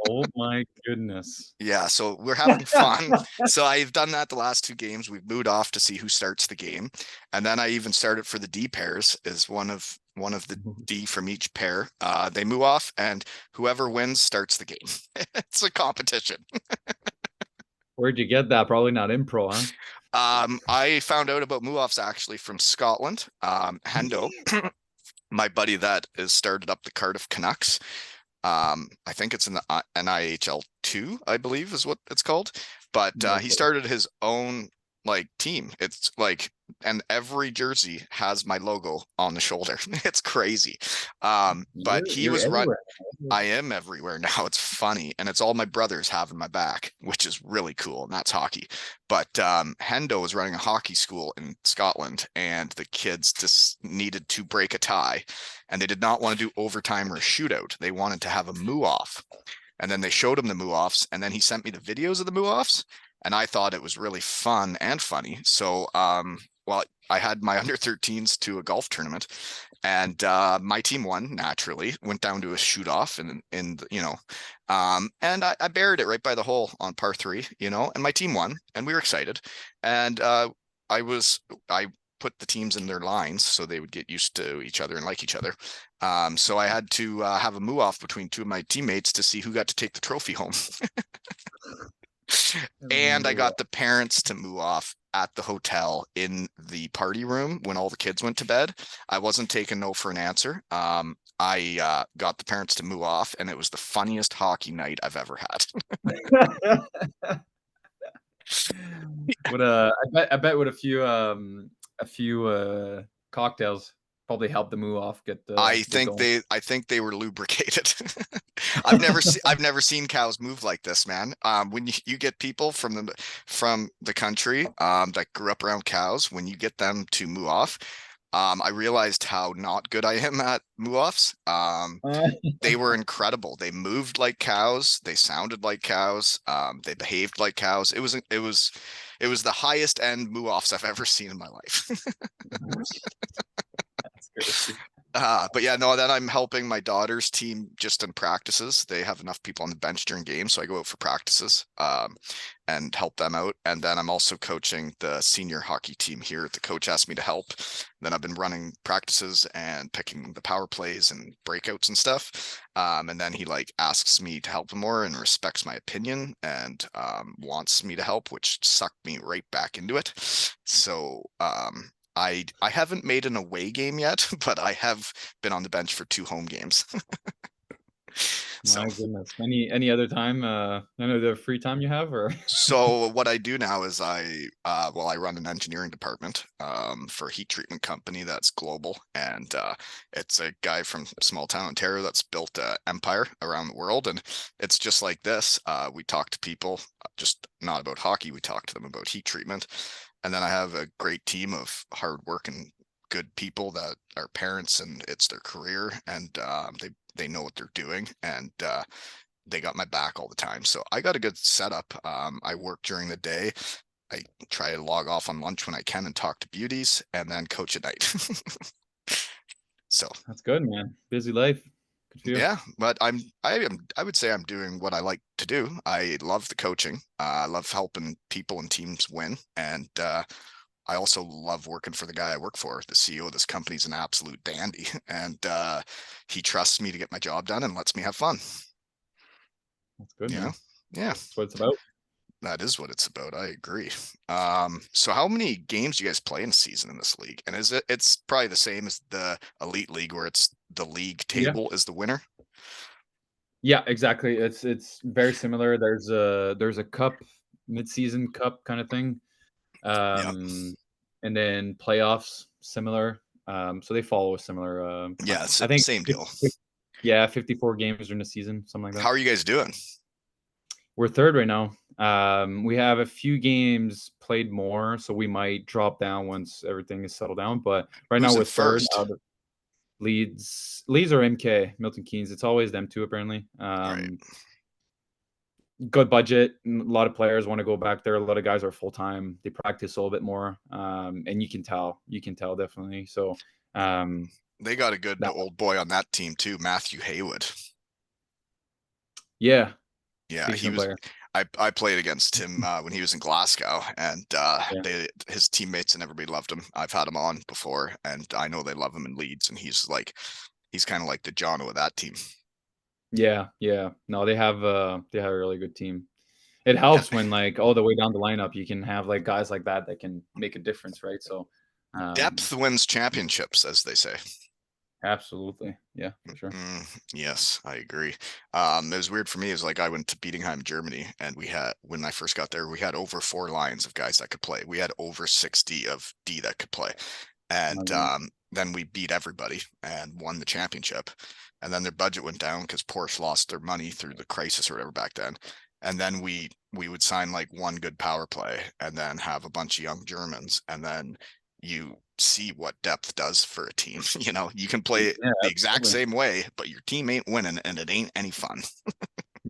Oh my goodness. Yeah, so we're having fun. So I've done that the last two games. We've moved off to see who starts the game. And then I even started for the D pairs is one of the D from each pair. They move off and whoever wins starts the game. It's a competition. Where'd you get that? Probably not impro, huh? I found out about move-offs actually from Scotland. Hendo, my buddy that has started up the Cardiff Canucks. I think it's in the NIHL 2, I believe is what it's called. But No he clue. started his own like team. It's like, and every jersey has my logo on the shoulder. It's crazy. But he You're was run. everywhere. I am everywhere now. It's funny, and it's all my brothers having my back, which is really cool, and that's hockey. But Hendo was running a hockey school in Scotland, and the kids just needed to break a tie, and they did not want to do overtime or a shootout. They wanted to have a moo off, and then they showed him the moo offs, and then he sent me the videos of the moo offs, and I thought it was really fun and funny. So, well, I had my under 13s to a golf tournament, and my team won naturally. Went down to a shoot off, and and I buried it right by the hole on par three, and my team won, and we were excited, and I was I put the teams in their lines so they would get used to each other and like each other. So I had to have a moo off between two of my teammates to see who got to take the trophy home. And I got the parents to moo off at the hotel in the party room when all the kids went to bed. I wasn't taking no for an answer. I got the parents to moo off, and it was the funniest hockey night I've ever had. Would I bet with a few cocktails probably help the move off get going. I think they were lubricated. I've never seen cows move like this, man. When you get people from the country that grew up around cows, when you get them to moo off, I realized how not good I am at moo offs. They were incredible. They moved like cows. They sounded like cows. They behaved like cows. It was the highest end moo offs I've ever seen in my life. That's crazy. But yeah, no, then I'm helping my daughter's team just in practices. They have enough people on the bench during games, so I go out for practices and help them out. And then I'm also coaching the senior hockey team here. The coach asked me to help. Then I've been running practices and picking the power plays and breakouts and stuff. And then he like asks me to help him more and respects my opinion and wants me to help, which sucked me right back into it. So I haven't made an away game yet, but I have been on the bench for two home games. So My goodness. Any other time, any other free time you have or so what I do now is I run an engineering department for a heat treatment company that's global, and it's a guy from small town Ontario that's built an empire around the world, and it's just like this. We talk to people, just not about hockey. We talk to them about heat treatment, and then I have a great team of hardworking, good people that are parents, and it's their career, and they know what they're doing, and they got my back all the time. So I got a good setup. I work during the day. I try to log off on lunch when I can and talk to beauties, and then coach at night. So That's good, man. Busy life. Good for you. yeah, but I would say I'm doing what I like to do. I love the coaching. I love helping people and teams win, and I also love working for the guy I work for. The CEO of this company is an absolute dandy, and he trusts me to get my job done and lets me have fun. That's good, You know, man. yeah. That's what it's about. That is what it's about. I agree. So how many games do you guys play in a season in this league? And it's probably the same as the Elite League where it's the league Yeah. table is the winner? Yeah, exactly. It's very similar. There's a cup, mid-season cup kind of thing. Yeah. Um, and then playoffs similar. So they follow a similar Yeah, I think same deal. yeah, 54 games during the season, something like How that. are you guys doing? We're third right now. We have a few games played more, so we might drop down once everything is settled down. But right now Who's in we're third first? out of Leeds. Leeds or MK, Milton Keynes. It's always them two apparently. Right. good budget. A lot of players want to go back there. A lot of guys are full time. They practice a little bit more, and you can tell definitely. So They got a good that old boy on that team too, Matthew Haywood. yeah, Yeah, he decent was. player. I played against him when he was in Glasgow, and Yeah, his teammates and everybody loved him. I've had him on before, and I know they love him in Leeds, and he's kind of like the Jono of that team. yeah, yeah. No, they have a really good team. It Yeah, helps when like all the way down the lineup, you can have like guys like that that can make a difference, right? So, um, depth wins championships, as they say. absolutely, yeah, for sure. Yes, I agree. It was weird for me. It was like I went to Bietigheim, Germany, and we had when I first got there, we had over 4 lines of guys that could play. We had over 60 of D that could play, and Um, then we beat everybody and won the championship. And then their budget went down because Porsche lost their money through the crisis or whatever back then. And then we would sign like one good power play and then have a bunch of young Germans, and then you see what depth does for a team. You can play it yeah, the exact absolutely. same way, but your team ain't winning and it ain't any fun.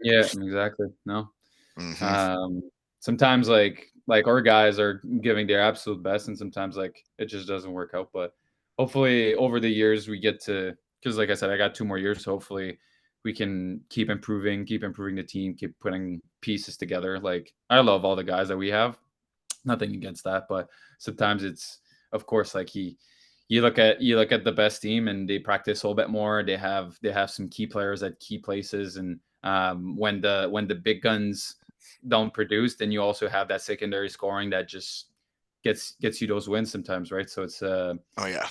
Yeah, exactly. No. Hmm. Um, sometimes like our guys are giving their absolute best, and sometimes like it just doesn't work out. But hopefully, over the years, we get to because, like I said, I got 2 more years. So hopefully, we can keep improving the team, keep putting pieces together. Like I love all the guys that we have. Nothing against that, but sometimes it's of course like you look at the best team and they practice a little bit more. They have some key players at key places, and when the big guns don't produce, then you also have that secondary scoring that just gets you those wins sometimes, right? So it's Oh yeah.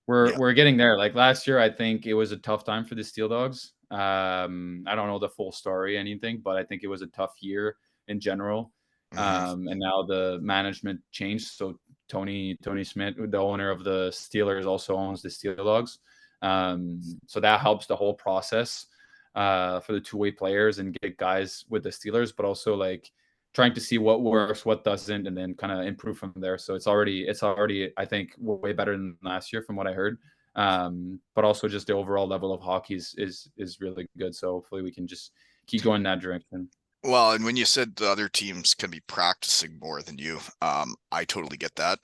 Yeah. we're getting there. Like last year, I think it was a tough time for the Steel Dogs. I don't know the full story, anything, but I think it was a tough year in general. Hmm. And now the management changed. So Tony Smith, the owner of the Steelers, also owns the Steel Dogs. So that helps the whole process for the two-way players and get guys with the Steelers, but also like trying to see what works, what doesn't, and then kind of improve from there. So it's already I think way better than last year from what I heard. But also just the overall level of hockey is really good. So hopefully we can just keep going that direction. Well, and when you said the other teams can be practicing more than you, I totally get that.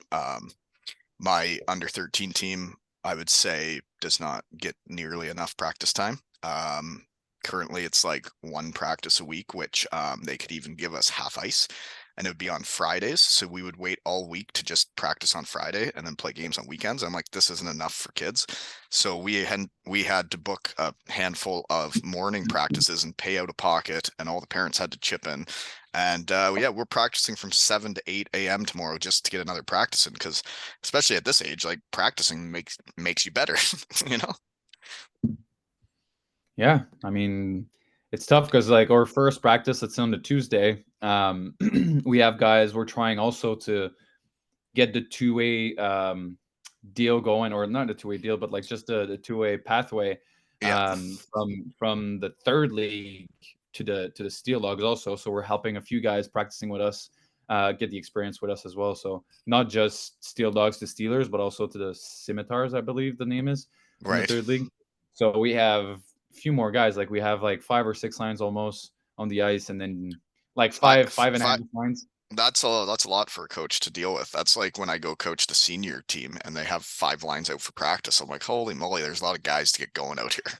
My under 13 team, I would say, does not get nearly enough practice time. Currently, it's like one practice a week, which they could even give us half ice, and it would be on Fridays. So we would wait all week to just practice on Friday and then play games on weekends. I'm like, this isn't enough for kids. So we had to book a handful of morning practices and pay out of pocket, and all the parents had to chip in. And yeah, we're practicing from 7 to 8 a.m. tomorrow just to get another practice in because especially at this age, like practicing makes you better, you know? Yeah, I mean, it's tough because like our first practice that's on the Tuesday, we have guys we're trying also to get the two-way deal going, or not a two-way deal, but like just the two-way pathway Yeah, from the third league to the Steel Dogs also. So we're helping a few guys practicing with us get the experience with us as well. So not just Steel Dogs to Steelers, but also to the Scimitars, I believe the name is from the right. third league. So we have a few more guys. Like we have like 5 or 6 lines almost on the ice, and then like Five, five and a half five, lines. that's a lot for a coach to deal with. That's like when I go coach the senior team and they have 5 lines out for practice. I'm like, holy moly, there's a lot of guys to get going out here.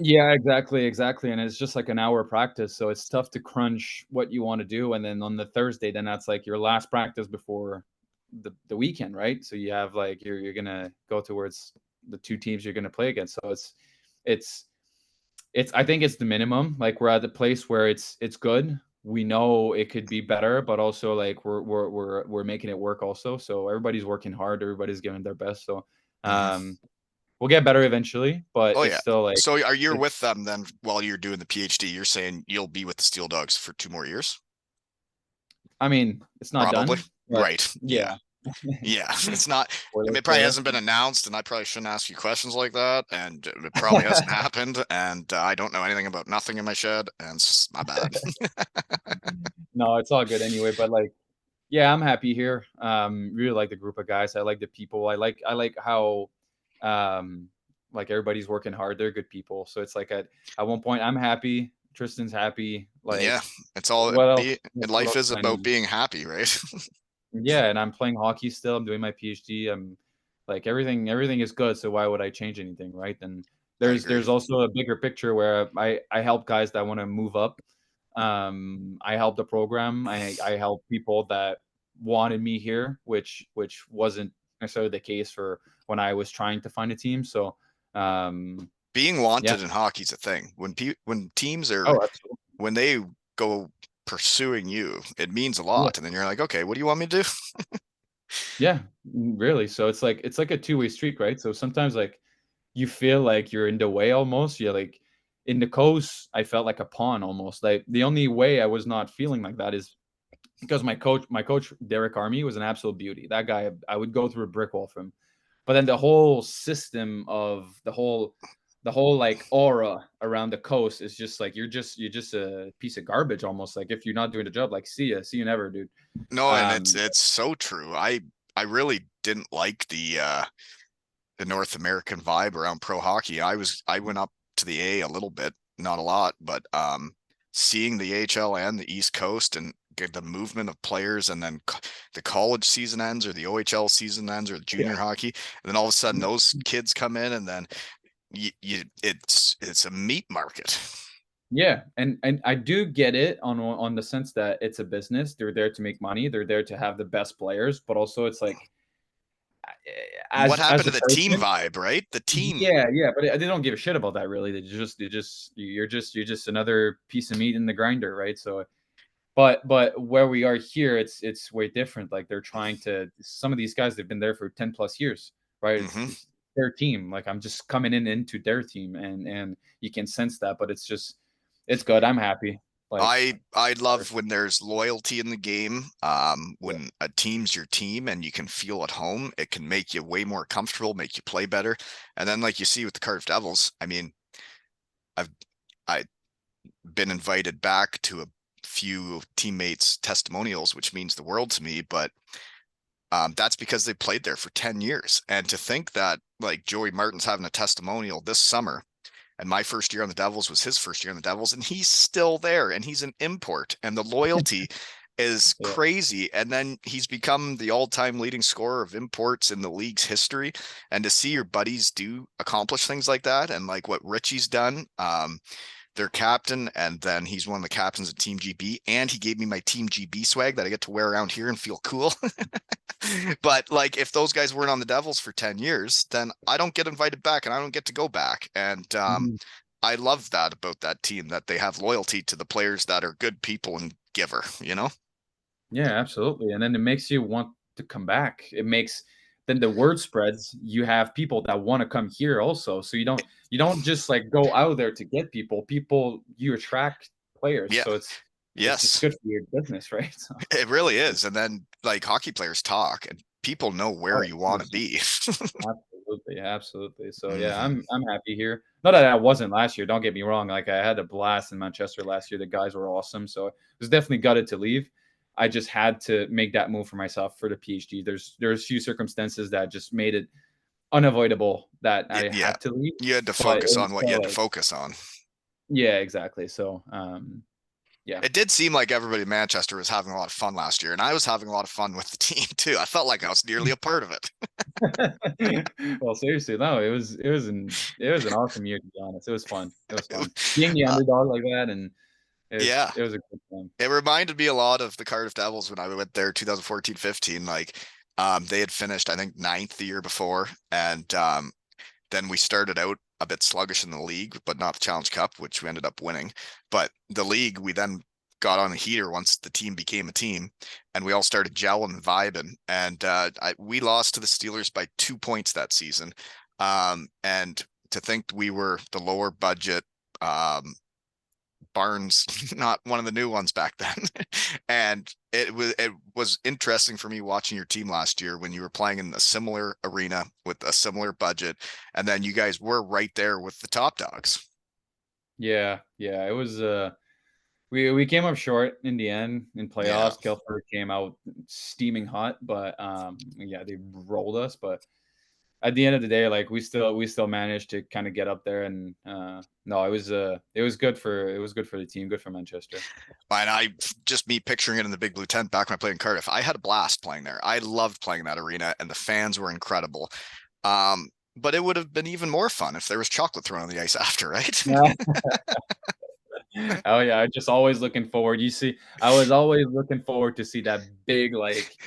Yeah, exactly, exactly, and it's just like an hour practice, so it's tough to crunch what you wanna do, and then on the Thursday, then that's like your last practice before the weekend, right? So you have like you're gonna go towards the 2 teams you're gonna play against, so it's it's I think it's the minimum, like, we're at the place where it's good. We know it could be better, but also, like, we're making it work also, so everybody's working hard, everybody's giving their best, so, Hmm. um, we'll get better eventually, but Oh it's yeah. still like So are you it's with them then while you're doing the PhD? You're saying you'll be with the Steel Dogs for 2 more years? I mean, it's not Probably. done, but Right. yeah. Yeah. Yeah. It's not, Spoilers it probably there. hasn't been announced, and I probably shouldn't ask you questions like that. And it probably hasn't happened. And I don't know anything about nothing in my shed, and it's my bad. No, it's all good anyway, but, like, yeah, I'm happy here. Really like the group of guys. I like the people. I like how, um, like, everybody's working hard. They're good people. So it's like at one point, I'm happy Tristan's happy. Yeah, Like, it's all what else? be What life else is do I about need? being happy, right? Yeah, and I'm playing hockey still. I'm doing my PhD. I'm like everything is good. So why would I change anything, right? And I there's agree. also a bigger picture where I help guys that want to move up. I help the program. I help people that wanted me here, which wasn't necessarily the case for when I was trying to find a team. So Being yeah. wanted in hockey's a thing. When teams are Oh, absolutely. when they go pursuing you, it means a Yeah. lot. And then you're like, okay, what do you want me to do? Yeah, really. So it's like a two-way street, right? So sometimes like you feel like you're in the way almost. You're like in the coast, I felt like a pawn almost. Like the only way I was not feeling like that is because my coach Derek Army was an absolute beauty. That guy, I would go through a brick wall for him. But then the whole system of the whole like aura around the coast is just like you're just a piece of garbage almost. Like if you're not doing the job, like see you never, dude. No, and Um, it's so true. I really didn't like the North American vibe around pro hockey. I went up to the A a little bit, not a lot, but seeing the AHL and the East Coast and get the movement of players, and then the college season ends or the OHL season ends or the yeah. junior hockey, and then all of a sudden those kids come in, and then it's a meat market. Yeah, and I do get it on the sense that it's a business. They're there to make money. They're there to have the best players, but also it's like What as happened a to the team person, vibe, right? The team. yeah, but they don't give a shit about that really. You're just another piece of meat in the grinder, right? So, but where we are here, it's way different. Like they're trying to some of these guys, they've been there for 10 plus years, right? Hmm. It's their team. Like I'm just coming in into their team, and you can sense that. But it's good. I'm happy. Like I love when there's loyalty in the game. When a team's your team and you can feel at home, it can make you way more comfortable, make you play better. And then, like you see with the Cardiff Devils, I mean, I've I been invited back to a few teammates' testimonials, which means the world to me. But that's because they played there for 10 years. And to think that like Joey Martin's having a testimonial this summer, and my first year on the Devils was his first year on the Devils, and he's still there, and he's an import, and the loyalty is yeah. crazy. And then he's become the all-time leading scorer of imports in the league's history. And to see your buddies do accomplish things like that, and like what Richie's done, their captain, and then he's one of the captains of Team GB, and he gave me my Team GB swag that I get to wear around here and feel cool. But like if those guys weren't on the Devils for 10 years, then I don't get invited back and I don't get to go back. And Mhm. I love that about that team, that they have loyalty to the players that are good people and giver, you know? Yeah, absolutely. And then it makes you want to come back. It makes then the word spreads. You have people that want to come here also. So you don't just like go out there to get people. People you attract players. Yeah. So it's Yes, good for your business, right? So it really is. And then like hockey players talk and people know where oh, you want to 100%. be. Absolutely, absolutely. So yeah, Hmm. I'm happy here. Not that I wasn't last year. Don't get me wrong. Like I had a blast in Manchester last year. The guys were awesome. So I was definitely gutted to leave. I just had to make that move for myself for the PhD. There's a few circumstances that just made it unavoidable that I Yeah. had to leave. You had to But it focus was on what you still had to like focus on. yeah, exactly. So yeah. It did seem like everybody in Manchester was having a lot of fun last year, and I was having a lot of fun with the team too. I felt like I was nearly a part of it. Well, seriously, no, it was an awesome year to be honest. It was fun. It was fun. Being the Uh, underdog like that and it was yeah, it was a good time. it reminded me a lot of the Cardiff Devils when I went there 2014-15. Like, they had finished, I think, ninth the year before, and then we started out a bit sluggish in the league, but not the Challenge Cup, which we ended up winning. But the league, we then got on a heater once the team became a team, and we all started gelling and vibing. And we lost to the Steelers by 2 points that season. And to think we were the lower budget um, Barnes, not one of the new ones back then. And it was interesting for me watching your team last year when you were playing in a similar arena with a similar budget, and then you guys were right there with the top dogs. Yeah, yeah, it was, we came up short in the end in Yeah. playoffs. Guilford came out steaming hot, but, yeah, they rolled us, but at the end of the day, like we still managed to kind of get up there, and no, it was good for the team, good for Manchester. And just me picturing it in the Big Blue Tent back when I played in Cardiff, I had a blast playing there. I loved playing that arena, and the fans were incredible. But it would have been even more fun if there was chocolate thrown on the ice after, right? Oh yeah, I just always looking forward. I was always looking forward to see that big like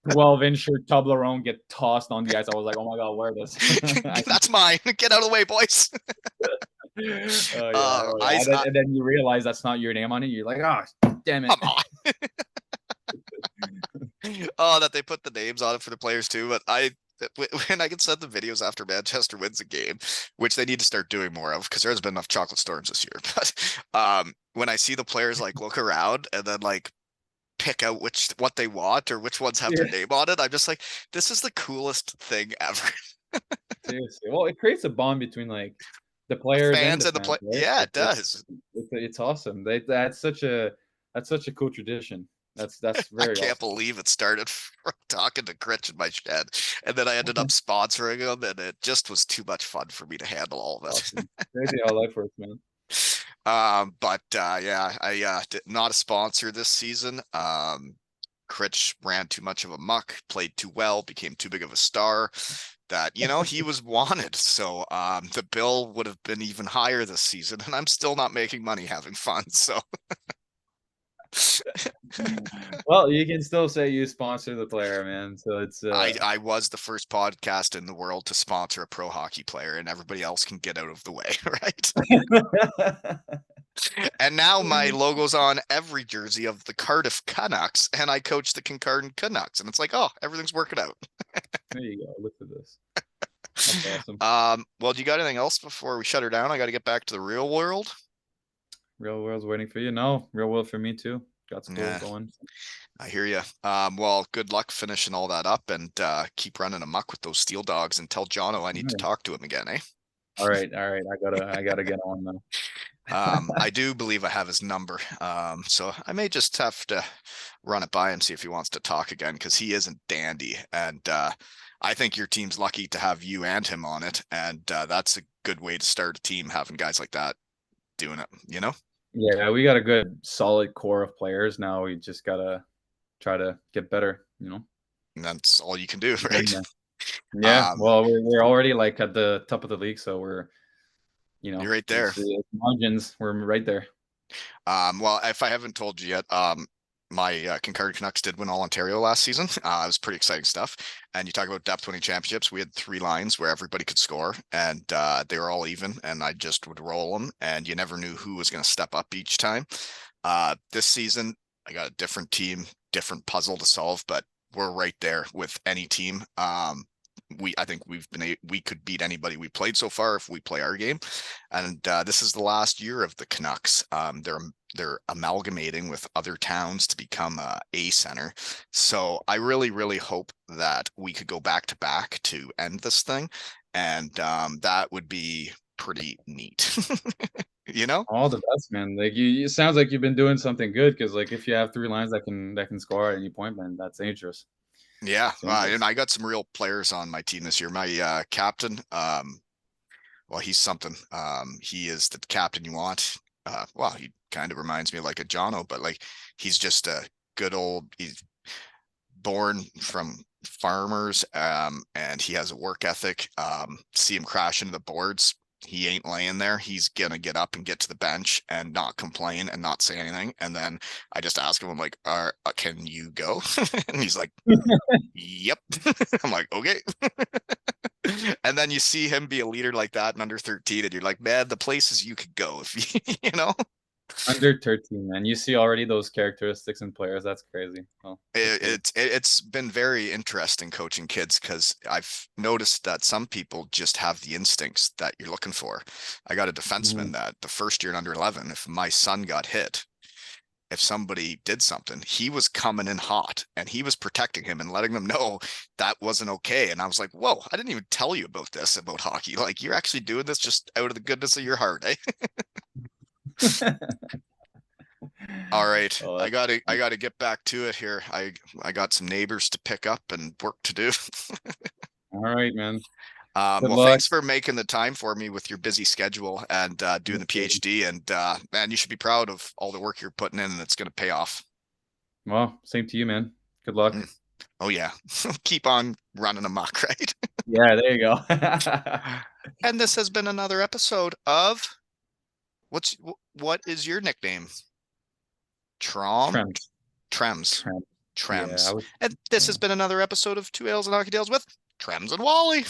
12-inch Toblerone get tossed on the ice. I was like, oh my god, where this? That's mine. Get out of the way, boys. Oh yeah, oh yeah. And then you realize that's not your name on it. You're like, oh, damn it. Come on. Oh, that they put the names on it for the players too. But when I can send the videos after Manchester wins a game, which they need to start doing more of because there's been enough chocolate storms this year. But when I see the players like look around and then like pick out what they want or which ones have their Yeah, name on it, I'm just like, this is the coolest thing ever. seriously. Well, it creates a bond between like the The players and fans the and the fans, play, right? yeah, it It's does. it's awesome. That's such a cool tradition. That's I very can't awesome. believe it started from talking to Gritch in my shed, and then I ended up sponsoring them, and it just was too much fun for me to handle all of it. Awesome. Crazy how life works, man. But yeah, I not a sponsor this season. Critch ran too much of a muck, played too well, became too big of a star that, he was wanted. So the bill would have been even higher this season, and I'm still not making money having fun. So Well, you can still say you sponsor the player, man. So it's I was the first podcast in the world to sponsor a pro hockey player, and everybody else can get out of the way, right? And now my logo's on every jersey of the Cardiff Canucks, and I coach the Kincardine Canucks, and it's like, oh, everything's working out. There you go. Look at this. That's awesome. Well, do you got anything else before we shut her down? I got to get back to the real world. Real world's waiting for you. No, real world for me too. Got school Yeah, going. I hear you. Well, good luck finishing all that up, and keep running amok with those steel dogs, and tell Jono I need to Yeah. talk to him again, eh? All right, all right. I gotta get on now. I do believe I have his number. So I may just have to run it by him, see if he wants to talk again, because he isn't dandy. And I think your team's lucky to have you and him on it. And that's a good way to start a team, having guys like that doing it, you know? Yeah, we got a good solid core of players now. We just gotta try to get better, you know? And that's all you can do, Keep getting right? there. Yeah, Um, well, we're already like at the top of the league, so we're, you're right there. it's margins. We're right there. Well, if I haven't told you yet, my Kincardine Canucks did win all Ontario last season. It was pretty exciting stuff. And you talk about depth winning championships. We had 3 lines where everybody could score, and they were all even. And I just would roll them, and you never knew who was going to step up each time. This season, I got a different team, different puzzle to solve, but we're right there with any team. I think we could beat anybody we played so far if we play our game, and this is the last year of the Canucks. They're amalgamating with other towns to become a center. So I really, really hope that we could go back to back to end this thing, and that would be pretty neat. You know? All the best, man. Like it sounds like you've been doing something good because like if you have 3 lines that can score at any point, man, that's dangerous. Yeah, It's and dangerous. I got some real players on my team this year. My captain, well, he's something. He is the captain you want. Well, he kind of reminds me of like a Jono, but like he's just a good old. He's born from farmers, and he has a work ethic. See him crash into the boards. He ain't laying there. He's gonna get up and get to the bench and not complain and not say anything. And then I just ask him, I'm like, can you go? And he's like, yep. I'm like, okay. And then you see him be a leader like that in under 13, and you're like, man, the places you could go if you know. Under 13, man. You see already those characteristics in players. That's crazy. Oh, that's good. It's been very interesting coaching kids because I've noticed that some people just have the instincts that you're looking for. I got a defenseman Mhm. that the first year in under 11, if my son got hit, if somebody did something, he was coming in hot and he was protecting him and letting them know that wasn't okay. And I was like, whoa, I didn't even tell you about this about hockey. Like you're actually doing this just out of the goodness of your heart, eh? All right. Oh, I that's gotta I good. gotta get back to it here. I got some neighbors to pick up and work to do. All right, man. Good Well, luck. thanks for making the time for me with your busy schedule and doing the Absolutely. PhD. And man, you should be proud of all the work you're putting in, and it's going to pay off. Well, same to you, man. Good luck. Mm. Oh yeah, keep on running amok, right? Yeah, there you go. And this has been another episode of what is your nickname? Trom? Trent. Trems. Trent. Yeah, I Trems. was. And this Yeah. has been another episode of Two Ales and Hockey Tales with Trems and Wally.